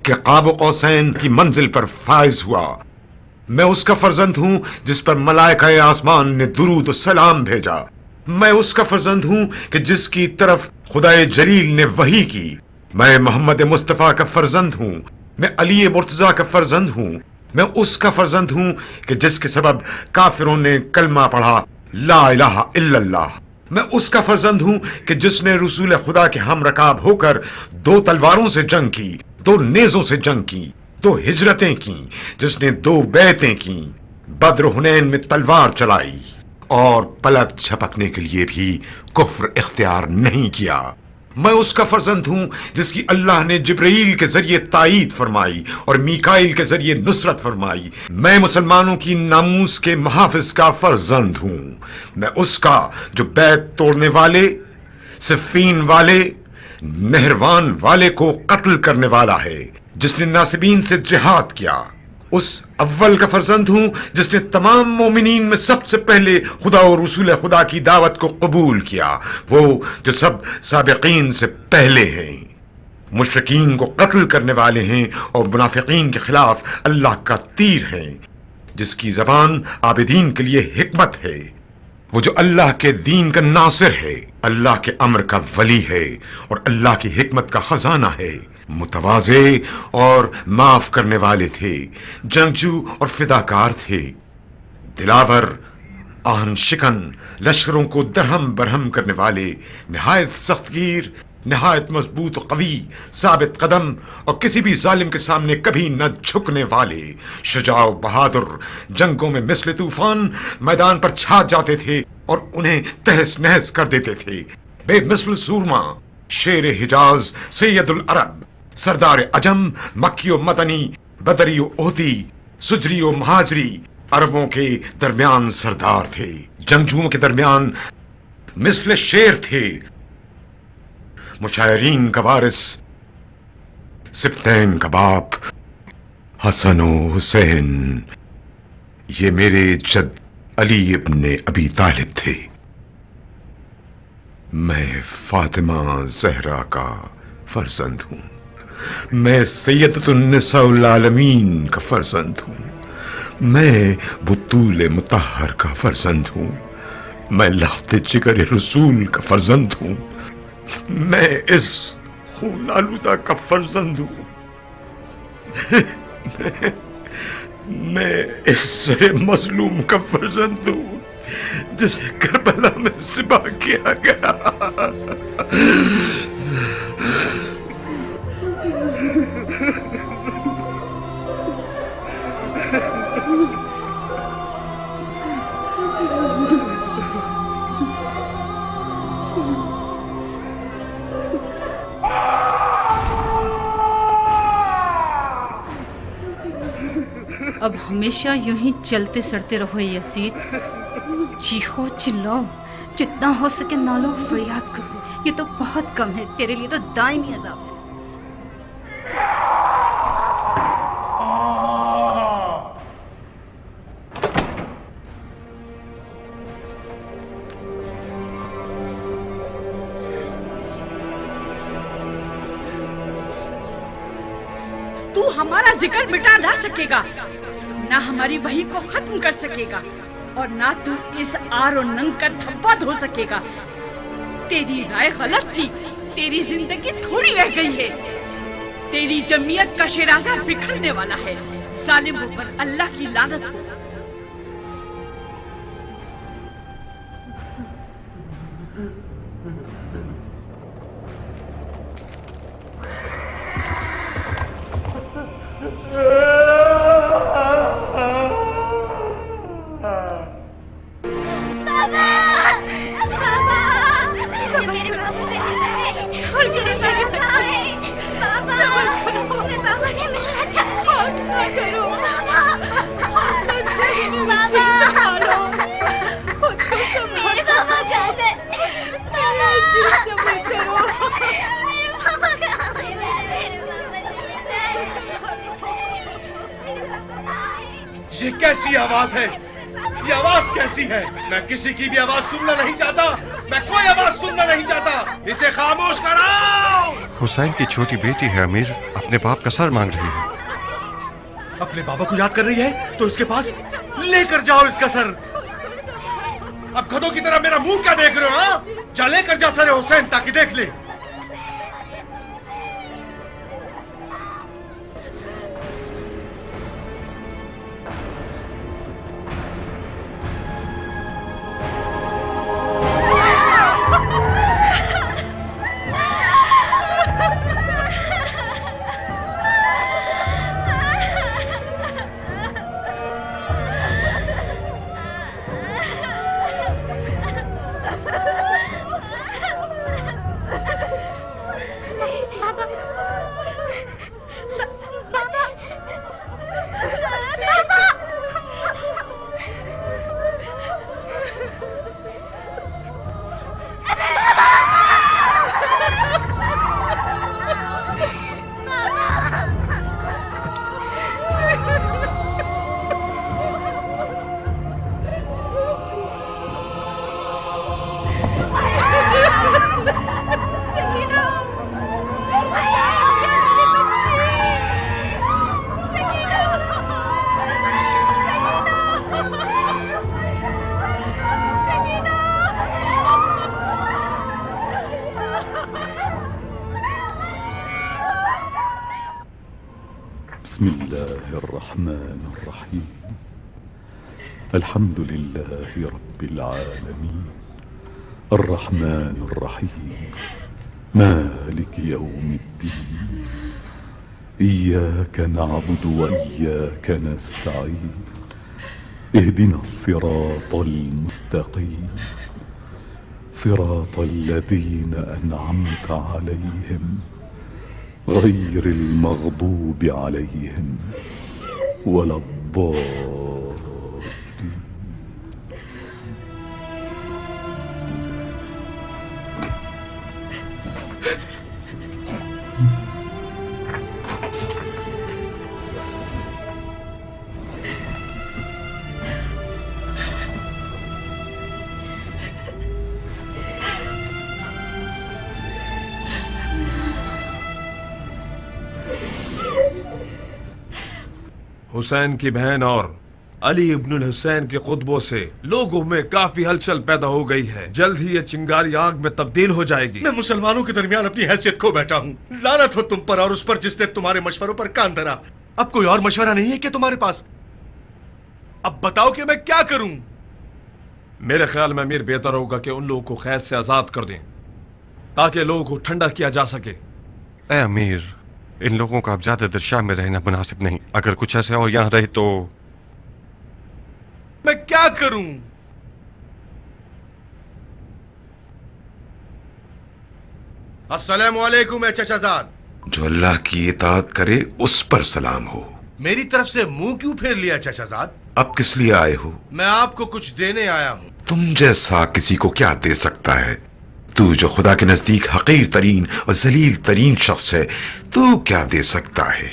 کہ قاب قوسین کی منزل پر فائز ہوا، میں اس کا فرزند ہوں جس پر ملائکہ آسمان نے درود و سلام بھیجا، میں اس کا فرزند ہوں کہ جس کی طرف خدائے جلیل نے وحی کی، میں محمد مصطفیٰ کا فرزند ہوں، میں علی مرتضیٰ کا فرزند ہوں، میں اس کا فرزند ہوں کہ جس کے سبب کافروں نے کلمہ پڑھا لا الہ الا اللہ، میں اس کا فرزند ہوں کہ جس نے رسول خدا کے ہم رکاب ہو کر 2 تلواروں سے جنگ کی، 2 نیزوں سے جنگ کی، 2 ہجرتیں کی، جس نے 2 بیعتیں کی، بدر و حنین میں تلوار چلائی اور پلک جھپکنے کے لیے بھی کفر اختیار نہیں کیا، میں اس کا فرزند ہوں جس کی اللہ نے جبرائیل کے ذریعے تائید فرمائی اور میکائیل کے ذریعے نصرت فرمائی، میں مسلمانوں کی ناموس کے محافظ کا فرزند ہوں، میں اس کا جو بیت توڑنے والے، صفین والے، نہروان والے کو قتل کرنے والا ہے، جس نے ناصبین سے جہاد کیا، اس اول کا فرزند ہوں جس نے تمام مومنین میں سب سے پہلے خدا اور رسول خدا کی دعوت کو قبول کیا، وہ جو سب سابقین سے پہلے ہیں، مشرکین کو قتل کرنے والے ہیں اور منافقین کے خلاف اللہ کا تیر ہیں، جس کی زبان عابدین کے لیے حکمت ہے، وہ جو اللہ کے دین کا ناصر ہے، اللہ کے امر کا ولی ہے اور اللہ کی حکمت کا خزانہ ہے، متواضع اور معاف کرنے والے تھے، جنگجو اور فداکار تھے، دلاور، آہن شکن، لشکروں کو درہم برہم کرنے والے، نہایت سخت گیر، نہایت مضبوط و قوی، ثابت قدم اور کسی بھی ظالم کے سامنے کبھی نہ جھکنے والے، شجاع و بہادر، جنگوں میں مثل طوفان میدان پر چھا جاتے تھے اور انہیں تہس نہس کر دیتے تھے، بے مثل سورما، شیر حجاز، سید العرب، سردار عجم، مکی و مدنی، بدری و احدی، سجری و مہاجری، عربوں کے درمیان سردار تھے، جنگجوؤں کے درمیان مثل شیر تھے، مشاعرین کا وارث، سبتین کا باپ، حسن و حسین، یہ میرے جد علی ابن ابی طالب تھے، میں فاطمہ زہرا کا فرزند ہوں، میں سیدۃ النساء العالمین کا فرزند ہوں، میں بطول مطہر کا فرزند ہوں، میں لخت جگر رسول کا فرزند ہوں، میں اس خون آلودہ کا فرزند ہوں، میں اس سے مظلوم کا فرزند ہوں جسے کربلا میں ذبح کیا گیا۔ हमेशा यूं ही चलते सड़ते रहो यजीद। चीखो चिल्लाओ, जितना हो सके नालो फरियाद करो, ये तो बहुत कम है, तेरे लिए तो दायमी अज़ाब है। तू हमारा जिक्र मिटा ना सकेगा, ना हमारी वही को खत्म कर सकेगा, और ना तू इस आर और नंग का धब्बा धो सकेगा। तेरी राय गलत थी, तेरी जिंदगी थोड़ी रह गई है, तेरी जमीयत का शिराजा बिखरने वाला है। जालिमों पर अल्लाह की लानत हो। ये कैसी आवाज है? ये आवाज कैसी है? मैं किसी की भी आवाज सुनना नहीं चाहता, मैं कोई आवाज सुनना नहीं चाहता, इसे खामोश कराओ। हुसैन की छोटी बेटी है अमीर, अपने बाप का सर मांग रही है। अपने बाबा को याद कर रही है तो इसके पास लेकर जाओ इसका सर। अब गधों की तरह मेरा मुंह क्या देख रहे हो? हाँ, जा लेकर जा सर हुसैन ताकि देख ले। بسم الله الرحمن الرحيم الحمد لله رب العالمين الرحمن الرحيم مالك يوم الدين إياك نعبد وإياك نستعين اهدنا الصراط المستقيم صراط الذين أنعمت عليهم غير المغضوب عليهم ولا الضالين. हुसैन की बहन और अली इब्नुल हुसैन के खुतबों से लोगों में काफी हलचल पैदा हो गई है। जल्द ही ये चिंगारी आग में तब्दील हो जाएगी। मैं मुसलमानों के दरमियान अपनी हैसियत खो बैठा हूँ। लानत हो तुम पर और उस पर जिसने तुम्हारे मशवरों पर कान धरा। अब कोई और मशवरा नहीं है क्या तुम्हारे पास? अब बताओ कि मैं क्या करूं? मेरे ख्याल में अमीर बेहतर होगा कि उन लोगों को कैद से आजाद कर दें ताकि लोगों को ठंडा किया जा सके। ए अमीर, इन लोगों का अब ज्यादा देर शाम में रहना मुनासिब नहीं। अगर कुछ ऐसे और यहाँ रहे तो मैं क्या करूं? अस्सलामु अलैकुम चचाजाद। जो अल्लाह की इताअत करे उस पर सलाम हो। मेरी तरफ से मुंह क्यों फेर लिया चाचा जाद? अब किस लिए आए हो? मैं आपको कुछ देने आया हूं। तुम जैसा किसी को क्या दे सकता है? तू जो खुदा के नजदीक हकीर तरीन और जलील तरीन शख्स है, तू क्या दे सकता है?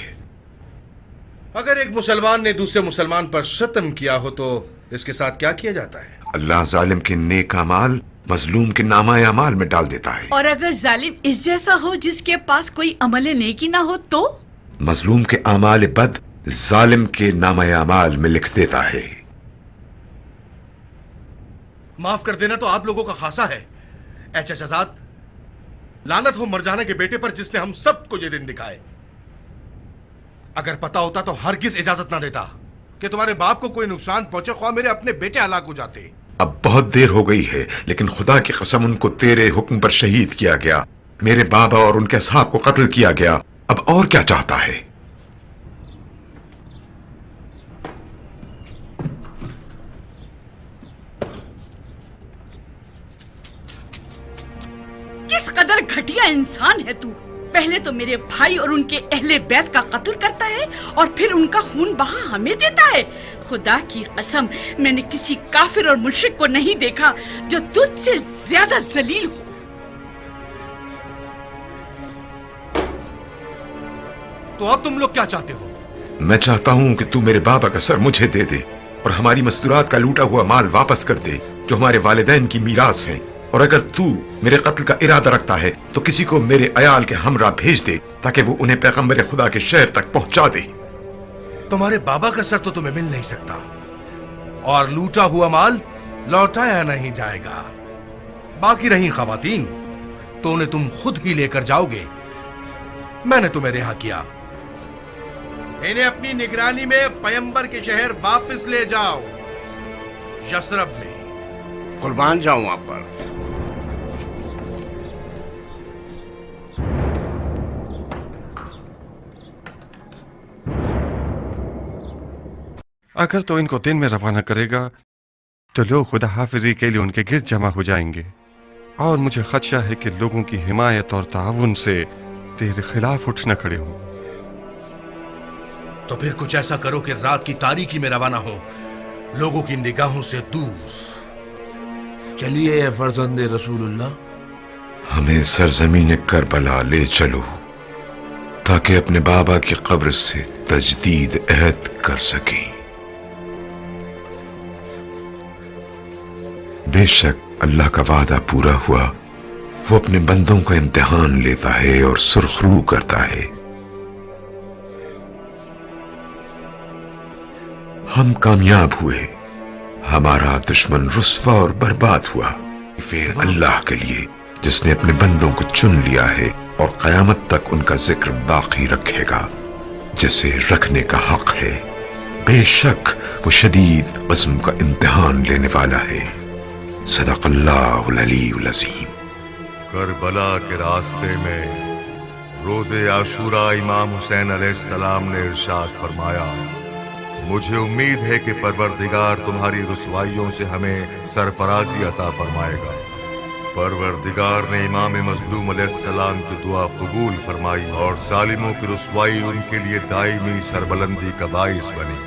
अगर एक मुसलमान ने दूसरे मुसलमान पर शतम किया हो तो इसके साथ क्या किया जाता है? अल्लाह जालिम के नेक अमाल मजलूम के नामा अमाल में डाल देता है। और अगर जालिम इस जैसा हो जिसके पास कोई अमल नेकी ना हो तो? मजलूम के अमाल बद जालिम के नामा अमाल में लिख देता है। माफ कर देना तो आप लोगों का खासा है। ऐ चाचाजाद, लानत हो मरजाना के बेटे पर जिसने हम सबको ये दिन दिखाए। अगर पता होता तो हरगिज इजाजत ना देता कि तुम्हारे बाप को कोई नुकसान पहुंचे, ख्वाह मेरे अपने बेटे हलाक हो जाते। अब बहुत देर हो गई है, लेकिन खुदा की कसम उनको तेरे हुक्म पर शहीद किया गया, मेरे बाबा और उनके असहाब को कत्ल किया गया। अब और क्या चाहता है? किस कदर घटिया इंसान है तू। पहले तो मेरे भाई और उनके अहले बैत का कत्ल करता है और फिर उनका खून बहा हमें देता है। खुदा की कसम, मैंने किसी काफिर और मुशरिक को नहीं देखा जो तुझसे ज्यादा जलील हो। तो अब तुम लोग क्या चाहते हो? मैं चाहता हूं कि तू मेरे बाबा का सर मुझे दे दे और हमारी मस्तूरात का लूटा हुआ माल वापस कर दे जो हमारे वालिदैन की मीरास है। और अगर तू मेरे कत्ल का इरादा रखता है तो किसी को मेरे अयाल के हमरा भेज दे ताकि वो उन्हें पैगंबर खुदा के शहर तक पहुंचा दे। तुम्हारे बाबा का सर तो तुम्हें मिल नहीं सकता और लूटा हुआ माल लौटाया नहीं जाएगा। बाकी रही खवातीन तो उन्हें तुम खुद ही लेकर जाओगे। मैंने तुम्हें रिहा किया। इन्हें अपनी निगरानी में पैगंबर के शहर वापस ले जाओ, यसरब में। कुर्बान जाऊं आप पर। अगर तो इनको दिन में रवाना करेगा तो लोग खुदा हाफिजी के लिए उनके गिर्द जमा हो जाएंगे और मुझे खदशा है कि लोगों की हिमायत और ताउन से तेरे खिलाफ उठ न खड़े हों। तो फिर कुछ ऐसा करो कि रात की तारीकी में रवाना हो, लोगों की निगाहों से दूर। चलिए फर्जंदे रसूलुल्लाह, हमें सरजमीन करबला ले चलो ताकि अपने बाबा की कब्र से तजदीद अहद कर सकें। बेशक अल्लाह का वादा पूरा हुआ, वो अपने बंदों का इम्तिहान लेता है और सुरखरू करता है। हम कामयाब हुए, हमारा दुश्मन रुस्वा और बर्बाद हुआ। फिर अल्लाह के लिए जिसने अपने बंदों को चुन लिया है और कयामत तक उनका जिक्र बाकी रखेगा जिसे रखने का हक है। बेशक वो शदीद अज़्म का इम्तिहान लेने वाला है। सदक़ल्लाहुल अलीयुल अज़ीम। करबला के रास्ते में रोज़े आशूरा इमाम हुसैन अलैहिस्सलाम ने इरशाद फरमाया, मुझे उम्मीद है कि परवरदिगार तुम्हारी रुसवाइयों से हमें सरफराजी अता फरमाएगा। परवरदिगार ने इमाम मज़लूम अलैहिस्सलाम की दुआ कबूल फरमाई और जालिमों की रुसवाई उनके लिए दायमी सरबलंदी का बाइस बनी।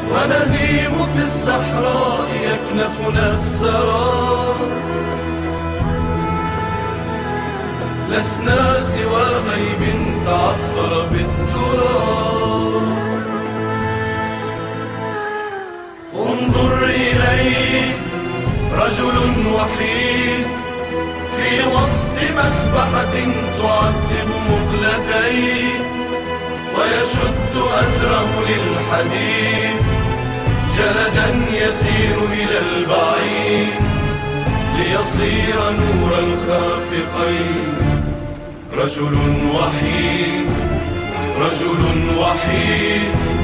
ونهيم في الصحراء يكنفنا السرى لسنا سوى غيب تعفر بالتراب انظر إليه رجل وحيد في وسط مذبحة تعذب مقلتين ويشد أزره للحديد جلدا يسير إلى البعيد ليصير نور الخافقين. رجل وحيد رجل وحيد